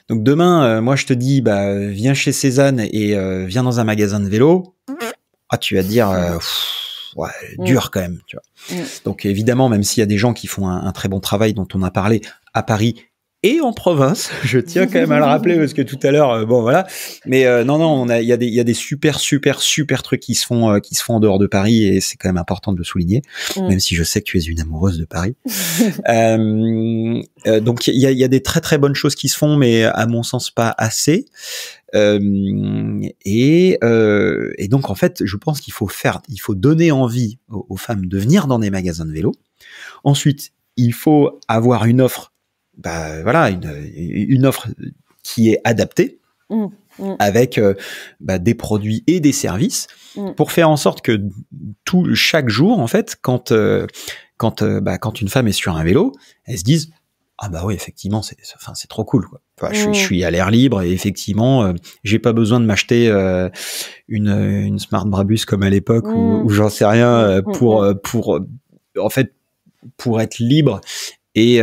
Donc demain, moi je te dis, viens chez Cézanne et viens dans un magasin de vélo. Ah, tu vas te dire, dur quand même, tu vois. Donc évidemment, même s'il y a des gens qui font un très bon travail dont on a parlé à Paris et en province, je tiens quand même à le rappeler parce que tout à l'heure, voilà. Mais il y a des super trucs qui se font en dehors de Paris et c'est quand même important de le souligner, même si je sais que tu es une amoureuse de Paris. Donc il y a des très très bonnes choses qui se font, mais à mon sens pas assez. Et donc en fait, je pense qu'il faut donner envie aux femmes de venir dans des magasins de vélo. Ensuite, il faut avoir une offre. Une offre qui est adaptée avec des produits et des services pour faire en sorte que chaque jour en fait quand une femme est sur un vélo, elle se dise oui, effectivement c'est trop cool, quoi. Je suis à l'air libre et effectivement j'ai pas besoin de m'acheter une Smart Brabus comme à l'époque ou j'en sais rien pour être libre. Et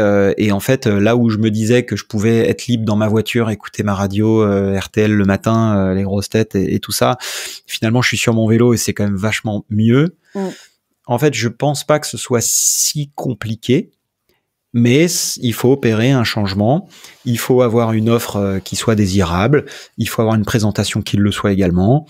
en fait, là où je me disais que je pouvais être libre dans ma voiture, écouter ma radio, RTL le matin, les grosses têtes et tout ça, finalement, je suis sur mon vélo et c'est quand même vachement mieux. En fait, je pense pas que ce soit si compliqué, mais il faut opérer un changement. Il faut avoir une offre qui soit désirable. Il faut avoir une présentation qui le soit également.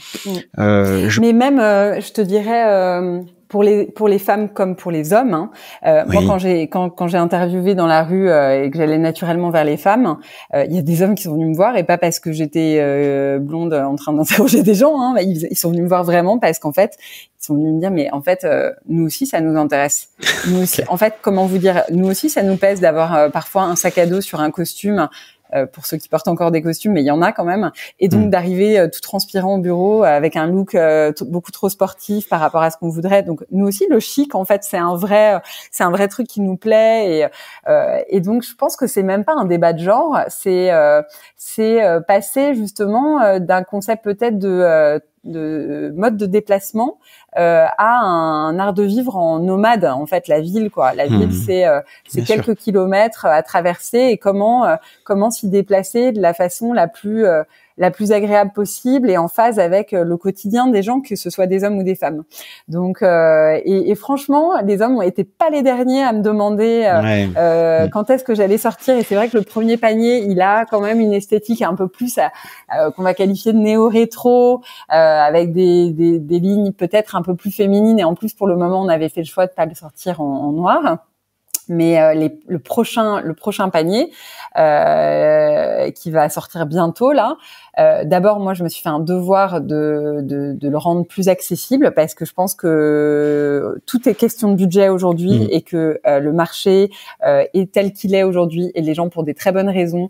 Mais même, je te dirais... Pour les femmes comme pour les hommes, moi quand j'ai interviewé dans la rue et que j'allais naturellement vers les femmes, il y a des hommes qui sont venus me voir et pas parce que j'étais blonde en train d'interroger des gens, ils sont venus me voir vraiment parce qu'en fait ils sont venus me dire mais en fait nous aussi ça nous intéresse. Nous aussi, en fait comment vous dire, nous aussi ça nous pèse d'avoir parfois un sac à dos sur un costume. Pour ceux qui portent encore des costumes, mais il y en a quand même. Et donc d'arriver tout transpirant au bureau avec un look beaucoup trop sportif par rapport à ce qu'on voudrait. Donc nous aussi le chic en fait c'est un vrai truc qui nous plaît et donc je pense que c'est même pas un débat de genre, c'est passer justement d'un concept peut-être de mode de déplacement à un art de vivre en nomade. En fait, la ville, ville, c'est quelques kilomètres à traverser et comment s'y déplacer de la façon la plus agréable possible et en phase avec le quotidien des gens, que ce soit des hommes ou des femmes. Donc, et franchement, les hommes ont été pas les derniers à me demander quand est-ce que j'allais sortir. Et c'est vrai que le premier panier, il a quand même une esthétique un peu plus qu'on va qualifier de néo-rétro, avec des lignes peut-être un peu plus féminines. Et en plus, pour le moment, on avait fait le choix de pas le sortir en noir. Mais le prochain panier qui va sortir bientôt là. D'abord, moi, je me suis fait un devoir de le rendre plus accessible parce que je pense que tout est question de budget aujourd'hui et que le marché est tel qu'il est aujourd'hui et les gens, pour des très bonnes raisons,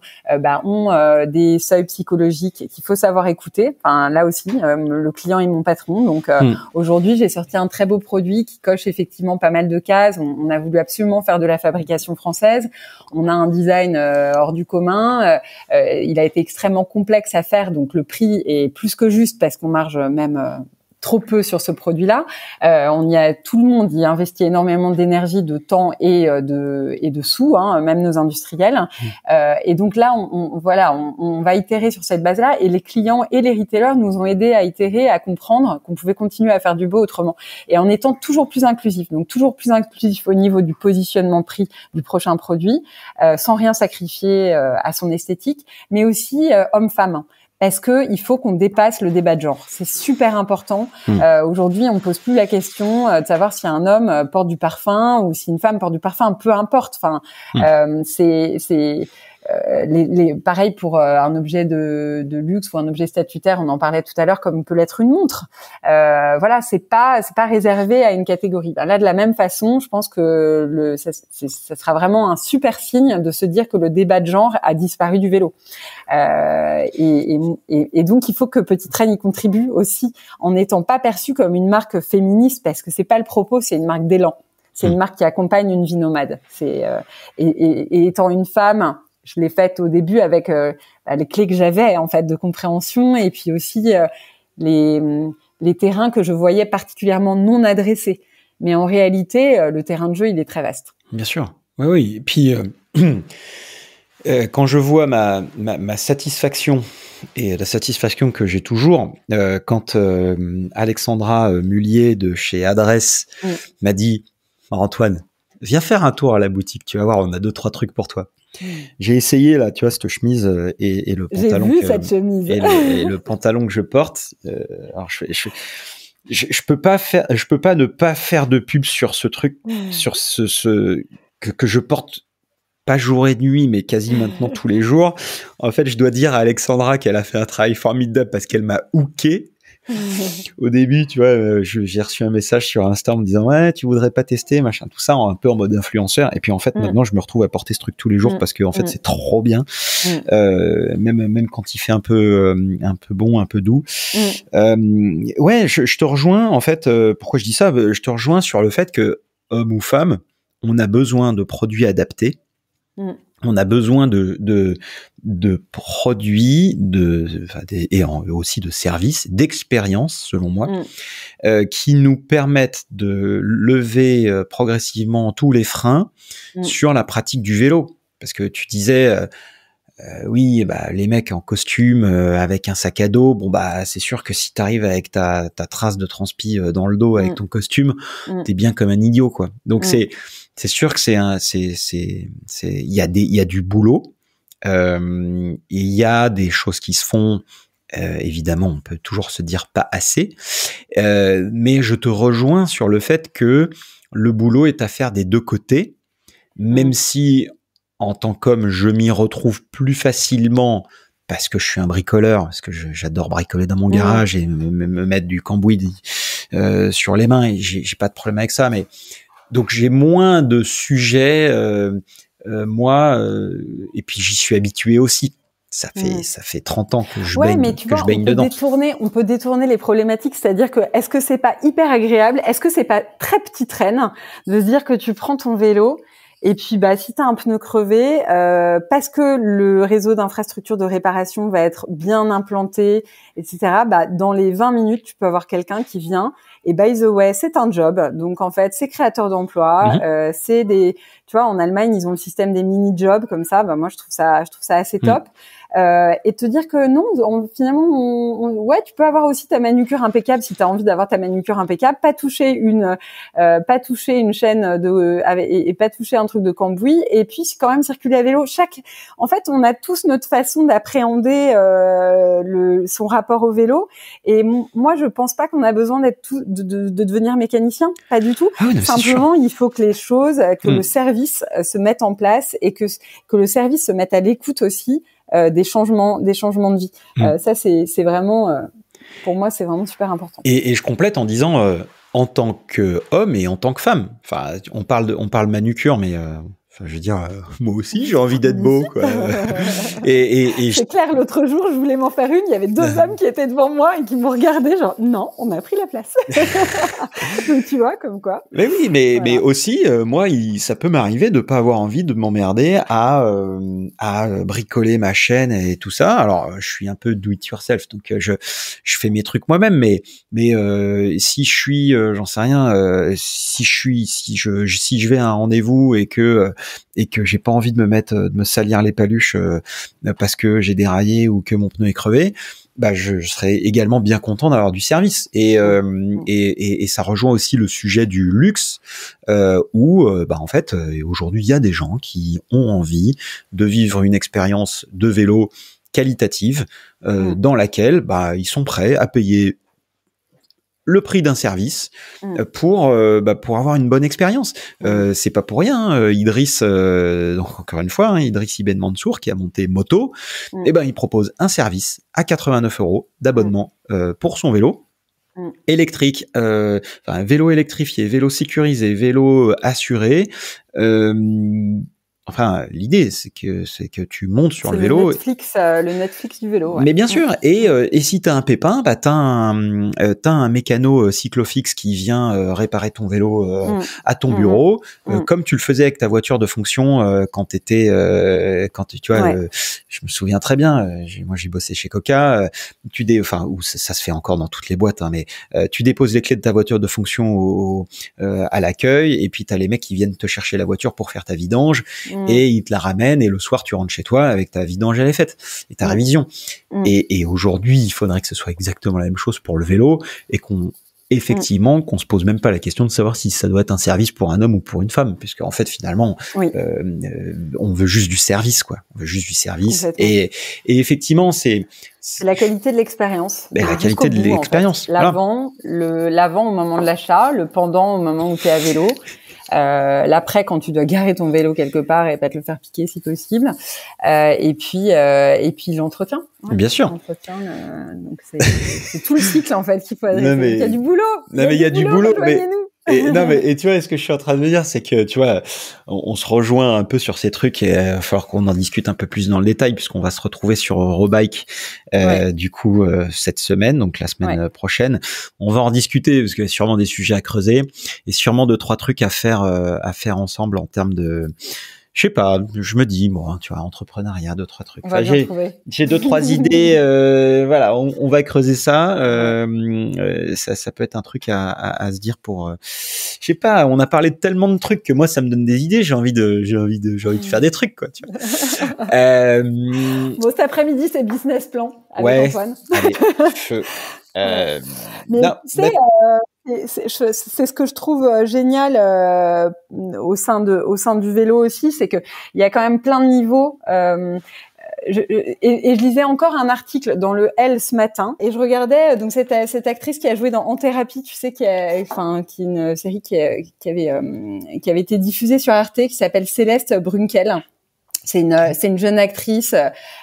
ont des seuils psychologiques qu'il faut savoir écouter. Enfin, là aussi, le client est mon patron. Donc, aujourd'hui, j'ai sorti un très beau produit qui coche effectivement pas mal de cases. On a voulu absolument faire de la fabrication française. On a un design hors du commun. Il a été extrêmement complexe à faire, donc le prix est plus que juste parce qu'on marge même trop peu sur ce produit-là. Tout le monde y investit énormément d'énergie, de temps et de sous, même nos industriels. Et donc là, on va itérer sur cette base-là, et les clients et les retailers nous ont aidés à itérer, à comprendre qu'on pouvait continuer à faire du beau autrement, et en étant toujours plus inclusif. Donc toujours plus inclusif au niveau du positionnement prix du prochain produit, sans rien sacrifier à son esthétique, mais aussi homme-femme. Parce que il faut qu'on dépasse le débat de genre. C'est super important. Aujourd'hui, on pose plus la question de savoir si un homme porte du parfum ou si une femme porte du parfum. Peu importe. Enfin, pareil pour un objet de luxe ou un objet statutaire, on en parlait tout à l'heure, comme peut l'être une montre. Voilà, c'est pas réservé à une catégorie. Là, de la même façon, je pense que ça sera vraiment un super signe de se dire que le débat de genre a disparu du vélo. Et donc, il faut que Petit Train y contribue aussi, en n'étant pas perçu comme une marque féministe, parce que c'est pas le propos, c'est une marque d'élan. C'est une marque qui accompagne une vie nomade. Et étant une femme, je l'ai faite au début avec les clés que j'avais en fait de compréhension, et puis aussi les terrains que je voyais particulièrement non adressés. Mais en réalité, le terrain de jeu, il est très vaste. Bien sûr. Oui. Et puis quand je vois ma satisfaction, et la satisfaction que j'ai toujours, quand Alexandra Mullier de chez Adresse m'a dit « Antoine, viens faire un tour à la boutique, tu vas voir, on a 2-3 trucs pour toi. » J'ai essayé là, tu vois, cette chemise et le pantalon. J'ai vu cette chemise. Et le pantalon que je porte. Alors je peux pas ne pas faire de pub sur ce truc, sur ce que je porte pas jour et nuit, mais quasi maintenant tous les jours. En fait, je dois dire à Alexandra qu'elle a fait un travail formidable parce qu'elle m'a hooké. Au début, tu vois, j'ai reçu un message sur Insta en me disant ouais, tu voudrais pas tester, machin, tout ça, un peu en mode influenceur. Et puis en fait, maintenant, je me retrouve à porter ce truc tous les jours parce que en fait, c'est trop bien. Même quand il fait un peu bon, un peu doux. Ouais, je te rejoins. En fait, pourquoi je dis ça? Je te rejoins sur le fait que homme ou femme, on a besoin de produits adaptés. On a besoin de produits, et aussi de services, d'expériences, selon moi, qui nous permettent de lever progressivement tous les freins sur la pratique du vélo. Parce que tu disais, oui, les mecs en costume, avec un sac à dos, c'est sûr que si t'arrives avec ta trace de transpi dans le dos avec ton costume, t'es bien comme un idiot, quoi. Donc c'est sûr que il y a du boulot, il y a des choses qui se font, évidemment, on peut toujours se dire pas assez, mais je te rejoins sur le fait que le boulot est à faire des deux côtés, même si en tant qu'homme, je m'y retrouve plus facilement parce que je suis un bricoleur, parce que j'adore bricoler dans mon garage et me mettre du cambouis sur les mains, et j'ai pas de problème avec ça, mais donc j'ai moins de sujets, et puis j'y suis habitué aussi. Ça fait 30 ans que je baigne dedans. On peut détourner les problématiques, c'est-à-dire que est-ce que c'est pas hyper agréable, est-ce que c'est pas très Petit Train de se dire que tu prends ton vélo et puis si t'as un pneu crevé, parce que le réseau d'infrastructures de réparation va être bien implanté, etc., dans les 20 minutes, tu peux avoir quelqu'un qui vient. Et by the way, c'est un job. Donc, en fait, c'est créateur d'emplois. C'est tu vois, en Allemagne, ils ont le système des mini-jobs comme ça. Moi, je trouve ça assez top. Et te dire que non, finalement, tu peux avoir aussi ta manucure impeccable si tu as envie d'avoir ta manucure impeccable, pas toucher une chaîne et pas toucher un truc de cambouis, et puis quand même circuler à vélo. En fait, on a tous notre façon d'appréhender son rapport au vélo, et moi je pense pas qu'on a besoin de devenir mécanicien, pas du tout. Simplement, il faut que les choses, que le service se mette en place, et que le service se mette à l'écoute aussi des changements de vie. Ça, c'est vraiment, pour moi, c'est vraiment super important. Et je complète en disant, en tant qu'homme et en tant que femme. Enfin, on parle manucure, mais Enfin, je veux dire, moi aussi, j'ai envie d'être beau, quoi. C'est clair, l'autre jour, je voulais m'en faire une. Il y avait 2 hommes qui étaient devant moi et qui m'ont regardé, genre, non, on a pris la place. Donc, tu vois, comme quoi. Mais oui, mais aussi, moi, ça peut m'arriver de pas avoir envie de m'emmerder à bricoler ma chaîne et tout ça. Alors, je suis un peu do it yourself, donc je fais mes trucs moi-même. Mais si je suis, j'en sais rien, si je vais à un rendez-vous et que j'ai pas envie de me salir les paluches parce que j'ai déraillé ou que mon pneu est crevé, bah je serais également bien content d'avoir du service. Et ça rejoint aussi le sujet du luxe où bah en fait aujourd'hui il y a des gens qui ont envie de vivre une expérience de vélo qualitative dans laquelle bah ils sont prêts à payer le prix d'un service pour avoir une bonne expérience. C'est pas pour rien. Idriss, donc encore une fois, Idriss Ibn Mansour qui a monté Moto, et ben il propose un service à 89 € d'abonnement pour son vélo électrique, vélo électrifié, vélo sécurisé, vélo assuré. Enfin, l'idée, c'est que tu montes sur le vélo. Le Netflix du vélo. Ouais. Mais bien sûr. Et si t'as un pépin, bah t'as un mécano cyclofix qui vient réparer ton vélo à ton bureau, comme tu le faisais avec ta voiture de fonction quand tu vois. Je me souviens très bien. Moi, j'ai bossé chez Coca. Où ça se fait encore dans toutes les boîtes, mais tu déposes les clés de ta voiture de fonction à l'accueil, et puis t'as les mecs qui viennent te chercher la voiture pour faire ta vidange. Et ils te la ramènent et le soir tu rentres chez toi avec ta vidange elle est faite et ta révision. Et aujourd'hui il faudrait que ce soit exactement la même chose pour le vélo et qu'on se pose même pas la question de savoir si ça doit être un service pour un homme ou pour une femme, puisque en fait finalement on veut juste du service, quoi. On veut juste du service. Et effectivement c'est la qualité de l'expérience. La qualité de l'expérience. En fait. L'avant au moment de l'achat, le pendant au moment où tu es à vélo. L'après quand tu dois garer ton vélo quelque part et pas te le faire piquer si possible, et puis l'entretien. Bien sûr. L'entretien, donc c'est tout le cycle en fait qu'il faut. Il y a du boulot. Il y a du boulot. Et tu vois, ce que je suis en train de me dire, c'est que tu vois, on se rejoint un peu sur ces trucs et il va falloir qu'on en discute un peu plus dans le détail puisqu'on va se retrouver sur Eurobike du coup cette semaine, donc la semaine prochaine. On va en discuter parce qu'il y a sûrement des sujets à creuser et sûrement 2-3 trucs à faire ensemble en termes de, je sais pas, je me dis, bon, tu vois, entrepreneuriat, 2-3 trucs. Enfin, j'ai 2-3 idées, voilà, on va creuser ça. Ça peut être un truc à se dire pour, je sais pas, on a parlé de tellement de trucs que moi, ça me donne des idées, j'ai envie de faire des trucs, quoi, tu vois. Bon, cet après-midi, c'est business plan avec Antoine. Allez, mais tu sais, c'est ce que je trouve génial au sein du vélo aussi, c'est que il y a quand même plein de niveaux. Et je lisais encore un article dans le Elle ce matin et je regardais donc cette actrice qui a joué dans En Thérapie, tu sais, qui est une série qui avait été diffusée sur Arte, qui s'appelle Céleste Brunkel. C'est une jeune actrice.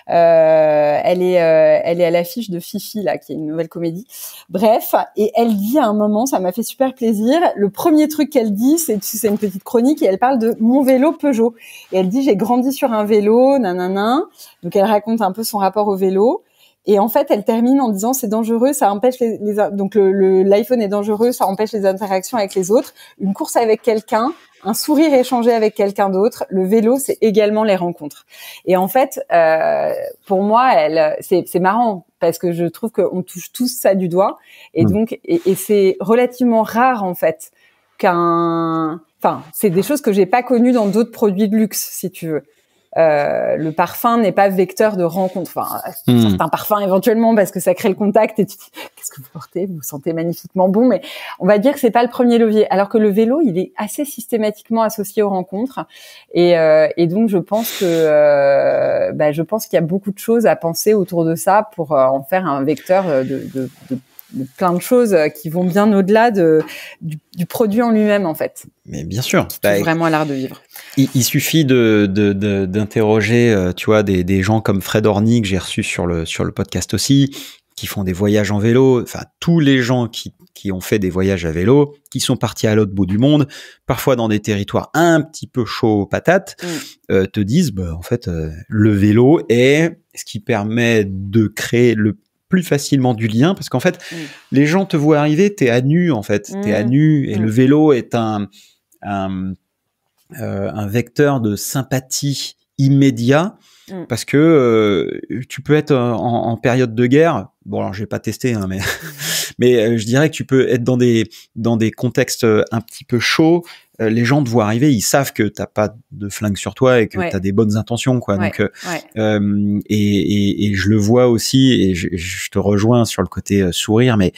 Elle est à l'affiche de Fifi là, qui est une nouvelle comédie. Bref, et elle dit à un moment, ça m'a fait super plaisir. Le premier truc qu'elle dit, c'est une petite chronique et elle parle de mon vélo Peugeot. Et elle dit j'ai grandi sur un vélo, nanana. Donc elle raconte un peu son rapport au vélo. Et en fait, elle termine en disant c'est dangereux, ça empêche donc l'iPhone est dangereux, ça empêche les interactions avec les autres. Une course avec quelqu'un, un sourire échangé avec quelqu'un d'autre, le vélo, c'est également les rencontres. Et en fait, pour moi, c'est marrant parce que je trouve qu'on touche tous ça du doigt. Et donc, et c'est relativement rare en fait c'est des choses que j'ai pas connues dans d'autres produits de luxe, si tu veux. Le parfum n'est pas vecteur de rencontre. Enfin, certains parfums éventuellement parce que ça crée le contact et tu te dis qu'est-ce que vous portez, vous vous sentez magnifiquement bon, mais on va dire que c'est pas le premier levier. Alors que le vélo, il est assez systématiquement associé aux rencontres et donc je pense qu'il y a beaucoup de choses à penser autour de ça pour en faire un vecteur de plein de choses qui vont bien au-delà du produit en lui-même en fait. Mais bien sûr, c'est vraiment l'art de vivre. Il suffit d'interroger, tu vois, des gens comme Fred Orny que j'ai reçu sur le podcast aussi, qui font des voyages en vélo. Enfin, tous les gens qui qui ont fait des voyages à vélo, qui sont partis à l'autre bout du monde, parfois dans des territoires un petit peu chauds aux patates, te disent, en fait, le vélo est ce qui permet de créer le plus facilement du lien, parce qu'en fait, les gens te voient arriver, t'es à nu, en fait, t'es à nu, et le vélo est un vecteur de sympathie immédiat, parce que tu peux être en période de guerre. Bon, alors j'ai pas testé, hein, mais je dirais que tu peux être dans des contextes un petit peu chauds. Les gens te voient arriver, ils savent que t'as pas de flingue sur toi et que t'as des bonnes intentions, quoi. Donc, et je le vois aussi, et je te rejoins sur le côté sourire, mais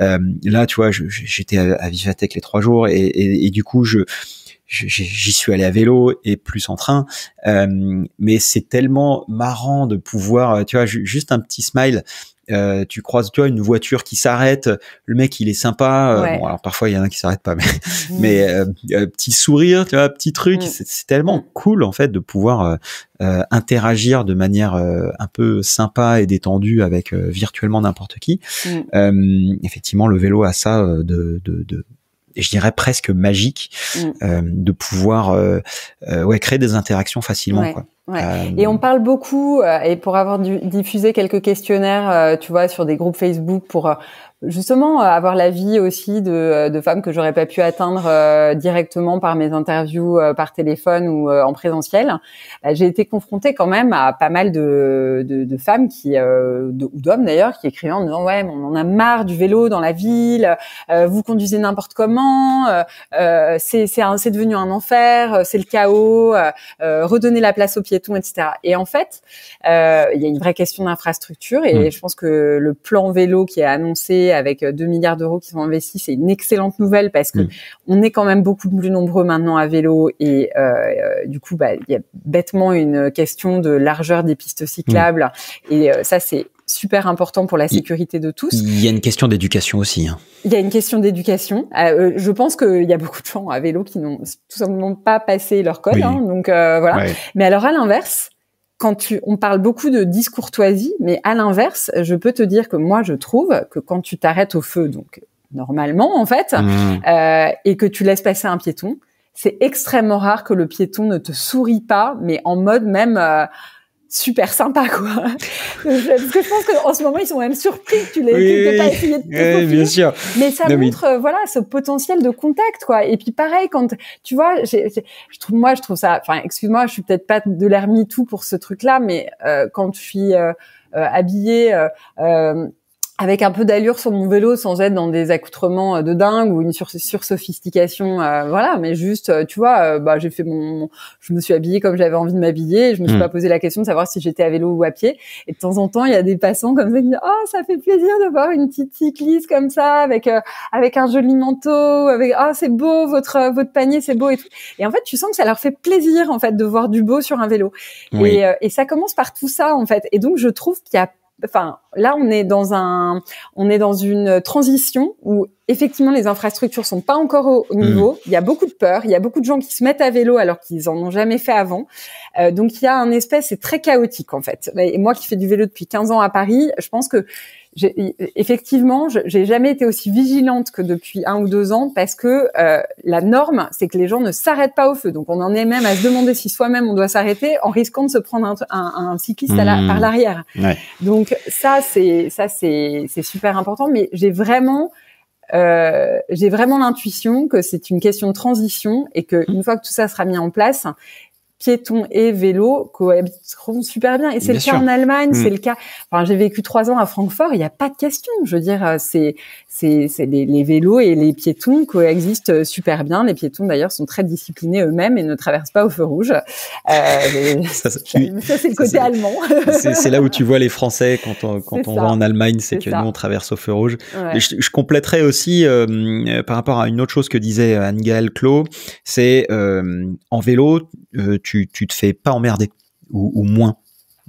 là, tu vois, j'étais à Vivatech les 3 jours, et du coup, j'y suis allé à vélo et plus en train, mais c'est tellement marrant de pouvoir, tu vois, juste un petit smile. Tu croises, tu vois, une voiture qui s'arrête, le mec il est sympa, bon alors parfois il y en a qui s'arrêtent pas, mais petit sourire, tu vois, petit truc, c'est tellement cool en fait de pouvoir interagir de manière un peu sympa et détendue avec virtuellement n'importe qui. Effectivement, le vélo a ça je dirais presque magique, de pouvoir créer des interactions facilement, quoi. Et on parle beaucoup, et pour avoir diffusé quelques questionnaires, tu vois, sur des groupes Facebook pour justement avoir l'avis aussi de femmes que j'aurais pas pu atteindre directement par mes interviews par téléphone ou en présentiel. J'ai été confrontée quand même à pas mal de femmes ou d'hommes d'ailleurs, qui écrivaient en disant ouais, mais on en a marre du vélo dans la ville, vous conduisez n'importe comment, c'est devenu un enfer, c'est le chaos, redonnez la place aux piétons, etc. Et en fait, il y a une vraie question d'infrastructure, et je pense que le plan vélo qui est annoncé avec 2 milliards d'euros qui sont investis, c'est une excellente nouvelle, parce que on est quand même beaucoup plus nombreux maintenant à vélo, et du coup, il y a bêtement une question de largeur des pistes cyclables, et ça, c'est super important pour la sécurité de tous. Il y a une question d'éducation aussi, hein. Il y a une question d'éducation. Je pense qu'il y a beaucoup de gens à vélo qui n'ont tout simplement pas passé leur code, hein, donc voilà. Ouais. Mais alors à l'inverse, on parle beaucoup de discourtoisie, mais à l'inverse, je peux te dire que moi, je trouve que quand tu t'arrêtes au feu, donc normalement en fait, et que tu laisses passer un piéton, c'est extrêmement rare que le piéton ne te sourie pas, mais en mode même super sympa, quoi. Parce que je pense qu'en ce moment, ils sont même surpris que tu n'aies pas essayé de te faufiler. Bien sûr. Mais ça montre, voilà, ce potentiel de contact, quoi. Et puis pareil, quand, tu vois, je trouve ça, enfin, excuse-moi, je suis peut-être pas de l'air MeToo pour ce truc-là, mais quand je suis habillée avec un peu d'allure sur mon vélo, sans être dans des accoutrements de dingue ou une sursophistication, voilà, mais juste, tu vois, j'ai fait je me suis habillée comme j'avais envie de m'habiller, et je me suis pas posé la question de savoir si j'étais à vélo ou à pied. Et de temps en temps, il y a des passants comme ça qui disent, oh, ça fait plaisir de voir une petite cycliste comme ça, avec un joli manteau, c'est beau, votre panier, c'est beau et tout. Et en fait, tu sens que ça leur fait plaisir, en fait, de voir du beau sur un vélo. Oui. Et ça commence par tout ça, en fait. Et donc, je trouve qu'il y a, là, on est dans une transition où effectivement les infrastructures sont pas encore au niveau. Il y a beaucoup de peur, il y a beaucoup de gens qui se mettent à vélo alors qu'ils en ont jamais fait avant. Donc il y a un espèce, c'est très chaotique en fait. Et moi qui fais du vélo depuis 15 ans à Paris, je pense que effectivement, j'ai jamais été aussi vigilante que depuis 1 ou 2 ans, parce que la norme, c'est que les gens ne s'arrêtent pas au feu. Donc on en est même à se demander si soi-même on doit s'arrêter en risquant de se prendre un cycliste par l'arrière. Ouais. Donc ça c'est super important. Mais j'ai vraiment l'intuition que c'est une question de transition, et que une fois que tout ça sera mis en place, piétons et vélos cohabiteront super bien. Et c'est le cas en Allemagne, c'est le cas. Enfin, j'ai vécu 3 ans à Francfort, il n'y a pas de question. Je veux dire, c'est les vélos et les piétons coexistent super bien. Les piétons d'ailleurs sont très disciplinés eux-mêmes et ne traversent pas au feu rouge. Ça c'est le côté allemand. c'est là où tu vois les Français quand on va en Allemagne, c'est que nous on traverse au feu rouge. Ouais. Et je compléterais aussi par rapport à une autre chose que disait Anne-Gaëlle Clos, c'est en vélo, tu te fais pas emmerder, ou moins.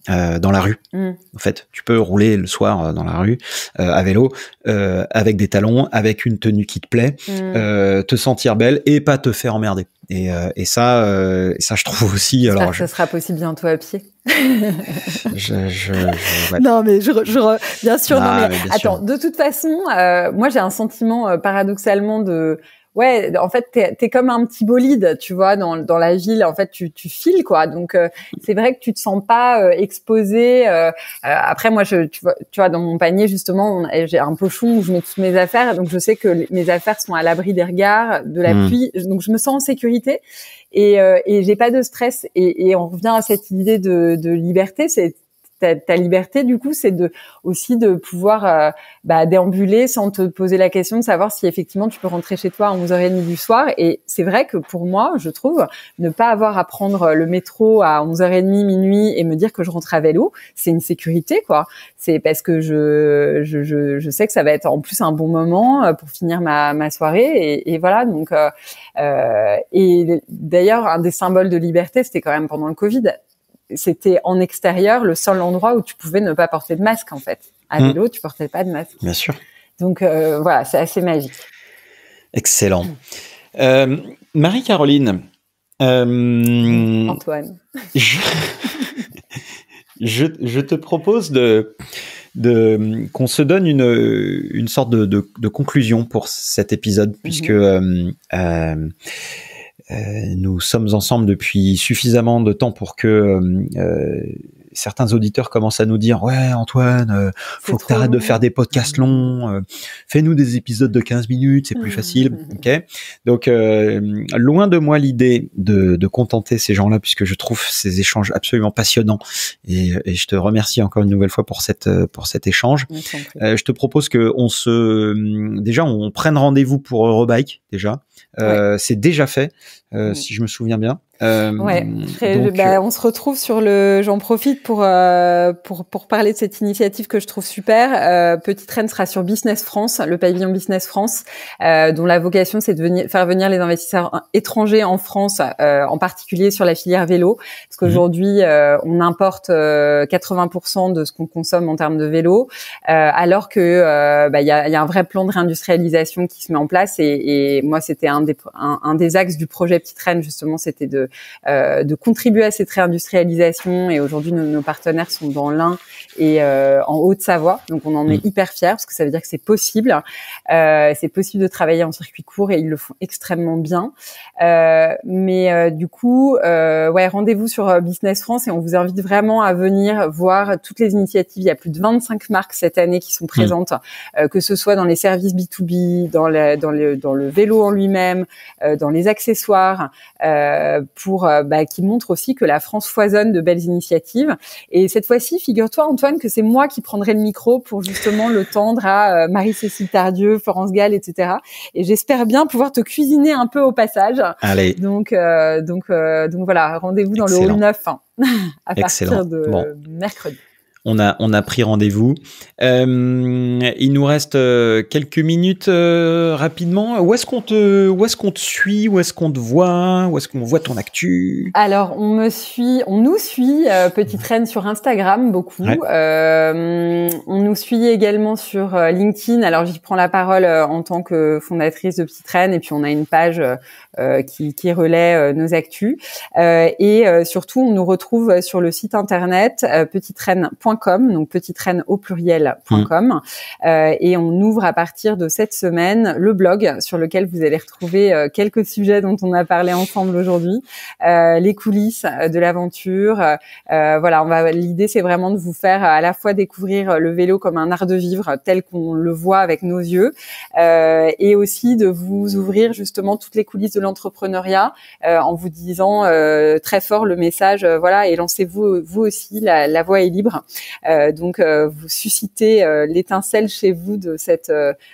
dans la rue. En fait, tu peux rouler le soir dans la rue à vélo, avec des talons, avec une tenue qui te plaît, te sentir belle et pas te faire emmerder. Et ça, je trouve aussi. J'espère Alors, que ça sera possible bientôt à pied. Ouais. Non, mais bien sûr. Ah, non, mais bien attends. sûr. De toute façon, moi, j'ai un sentiment paradoxalement de. Ouais, en fait, t'es comme un petit bolide, tu vois, dans la ville. En fait, tu files, quoi. Donc, c'est vrai que tu te sens pas exposé. Après, moi, tu vois, dans mon panier, justement, j'ai un pochon où je mets toutes mes affaires. Donc, je sais que mes affaires sont à l'abri des regards, de la pluie. Donc, je me sens en sécurité et j'ai pas de stress. Et on revient à cette idée de liberté. C'est ta liberté, du coup, c'est aussi de pouvoir déambuler sans te poser la question de savoir si effectivement tu peux rentrer chez toi à 11h30 du soir. Et c'est vrai que pour moi, je trouve, ne pas avoir à prendre le métro à 11h30, minuit et me dire que je rentre à vélo, c'est une sécurité, quoi. C'est parce que je sais que ça va être en plus un bon moment pour finir ma soirée. Et voilà, donc... et d'ailleurs, un des symboles de liberté, c'était quand même pendant le Covid. C'était en extérieur le seul endroit où tu pouvais ne pas porter de masque, en fait. À vélo, tu portais pas de masque. Bien sûr. Donc voilà, c'est assez magique. Excellent. Marie-Caroline. Antoine. Je te propose qu'on se donne une sorte de conclusion pour cet épisode, puisque nous sommes ensemble depuis suffisamment de temps pour que certains auditeurs commencent à nous dire « Ouais, Antoine, faut que tu arrêtes de faire des podcasts longs, fais-nous des épisodes de 15 minutes, c'est plus facile. » Okay. Donc, loin de moi l'idée de contenter ces gens-là, puisque je trouve ces échanges absolument passionnants. Et je te remercie encore une nouvelle fois pour cet échange. Je te propose que on prenne rendez-vous pour Eurobike, déjà. C'est déjà fait, si je me souviens bien. On se retrouve j'en profite pour parler de cette initiative que je trouve super. Petite Reine sera sur Business France, le pavillon Business France, dont la vocation c'est de faire venir les investisseurs étrangers en France, en particulier sur la filière vélo, parce qu'aujourd'hui on importe 80% de ce qu'on consomme en termes de vélo, alors que il y a un vrai plan de réindustrialisation qui se met en place, et moi c'était un des axes du projet Petite Reine, justement, c'était de contribuer à cette réindustrialisation. Et aujourd'hui, nos partenaires sont dans l'Ain et en Haute-Savoie. Donc, on en est hyper fiers parce que ça veut dire que c'est possible. C'est possible de travailler en circuit court et ils le font extrêmement bien. Du coup, rendez-vous sur Business France et on vous invite vraiment à venir voir toutes les initiatives. Il y a plus de 25 marques cette année qui sont présentes, que ce soit dans les services B2B, dans le vélo en lui-même, dans les accessoires, qui montre aussi que la France foisonne de belles initiatives. Et cette fois-ci, figure-toi, Antoine, que c'est moi qui prendrai le micro pour justement le tendre à Marie-Cécile Tardieu, Florence Gall, etc. Et j'espère bien pouvoir te cuisiner un peu au passage. Allez. Donc voilà, rendez-vous dans le hall 9 à partir de mercredi. On a pris rendez-vous. Il nous reste quelques minutes rapidement. Où est-ce qu'on te suit? Où est-ce qu'on te voit? Où est-ce qu'on voit ton actu? Alors, on nous suit, Petite Reine sur Instagram, beaucoup. Ouais. On nous suit également sur LinkedIn. Alors, j'y prends la parole en tant que fondatrice de Petite Reine. Et puis, on a une page qui relaie nos actus. Et surtout, on nous retrouve sur le site internet petitreine.com, donc petitreine au pluriel.com. Et on ouvre à partir de cette semaine le blog sur lequel vous allez retrouver quelques sujets dont on a parlé ensemble aujourd'hui, les coulisses de l'aventure. L'idée, c'est vraiment de vous faire à la fois découvrir le vélo comme un art de vivre tel qu'on le voit avec nos yeux, et aussi de vous ouvrir justement toutes les coulisses de l'entrepreneuriat en vous disant très fort le message, et lancez-vous vous aussi, la voie est libre. Donc vous suscitez l'étincelle chez vous de cet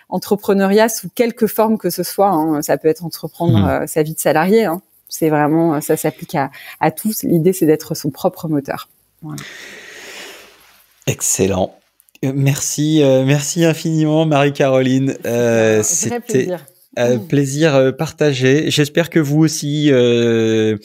entrepreneuriat sous quelque forme que ce soit, hein. Ça peut être entreprendre sa vie de salarié, hein. C'est vraiment, ça s'applique à tous. L'idée, c'est d'être son propre moteur. Voilà. Excellent. Merci infiniment, Marie-Caroline. C'était un vrai plaisir. Plaisir partagé. J'espère que vous aussi, vous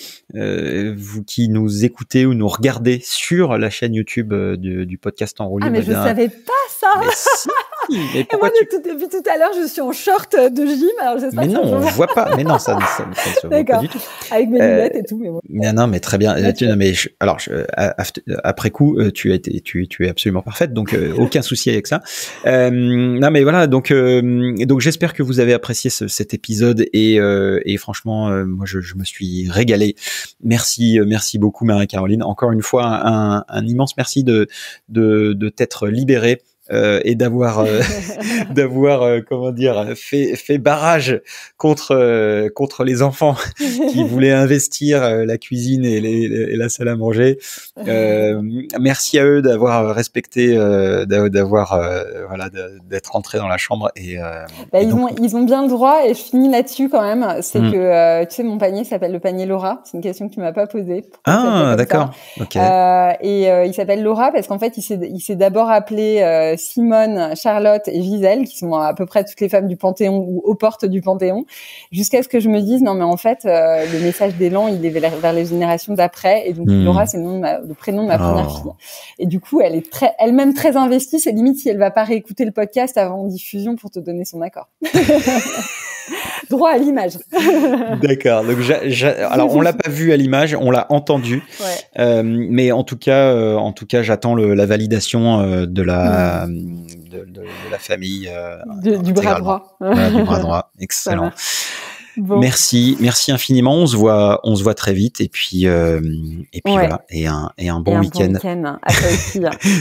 qui nous écoutez ou nous regardez sur la chaîne YouTube du podcast En Roue Libre. Ah, mais je savais pas ça. Mais si. Mais Et moi, depuis tout à l'heure, je suis en short de gym. Alors, j'espère mais que non, on voit pas. Mais non, ça ne se voit pas du tout. Avec mes lunettes et tout. Mais bon. Non, mais très bien. Après coup, tu es absolument parfaite, donc aucun souci avec ça. Non, mais voilà. Donc j'espère que vous avez apprécié cet épisode et franchement, moi, je me suis régalé. Merci beaucoup, Marie-Caroline. Encore une fois, un immense merci de t'être libérée. Et d'avoir comment dire fait barrage contre les enfants qui voulaient investir la cuisine et la salle à manger. Merci à eux d'avoir respecté d'être rentrés dans la chambre et ils ont bien le droit et je finis là-dessus quand même, c'est que tu sais, mon panier s'appelle le panier Laura, c'est une question que tu m'as pas posée. Ah d'accord. OK. Il s'appelle Laura parce qu'en fait il s'est d'abord appelé Simone, Charlotte et Gisèle, qui sont à peu près toutes les femmes du Panthéon ou aux portes du Panthéon, jusqu'à ce que je me dise non mais en fait le message d'élan il est vers les générations d'après et donc Laura c'est le prénom de ma première fille et du coup elle est elle-même très investie, c'est limite si elle va pas réécouter le podcast avant diffusion pour te donner son accord. Droit à l'image. D'accord. Donc alors on l'a pas vu à l'image, on l'a entendu. Ouais. Mais en tout cas j'attends la validation de la famille du bras droit. Voilà, du bras droit. Excellent. Bon. Merci infiniment. On se voit très vite et puis voilà et un bon week-end. Bon week-end à toi aussi.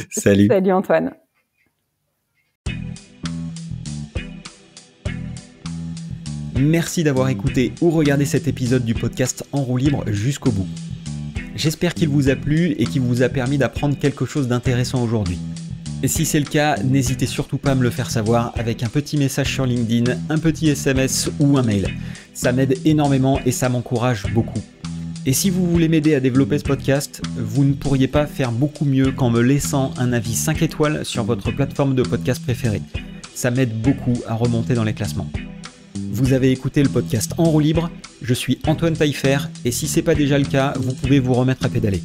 Salut. Salut Antoine. Merci d'avoir écouté ou regardé cet épisode du podcast En Roue Libre jusqu'au bout. J'espère qu'il vous a plu et qu'il vous a permis d'apprendre quelque chose d'intéressant aujourd'hui. Et si c'est le cas, n'hésitez surtout pas à me le faire savoir avec un petit message sur LinkedIn, un petit SMS ou un mail. Ça m'aide énormément et ça m'encourage beaucoup. Et si vous voulez m'aider à développer ce podcast, vous ne pourriez pas faire beaucoup mieux qu'en me laissant un avis 5 étoiles sur votre plateforme de podcast préférée. Ça m'aide beaucoup à remonter dans les classements. Vous avez écouté le podcast En Roue Libre, je suis Antoine Taillefer et si c'est pas déjà le cas, vous pouvez vous remettre à pédaler.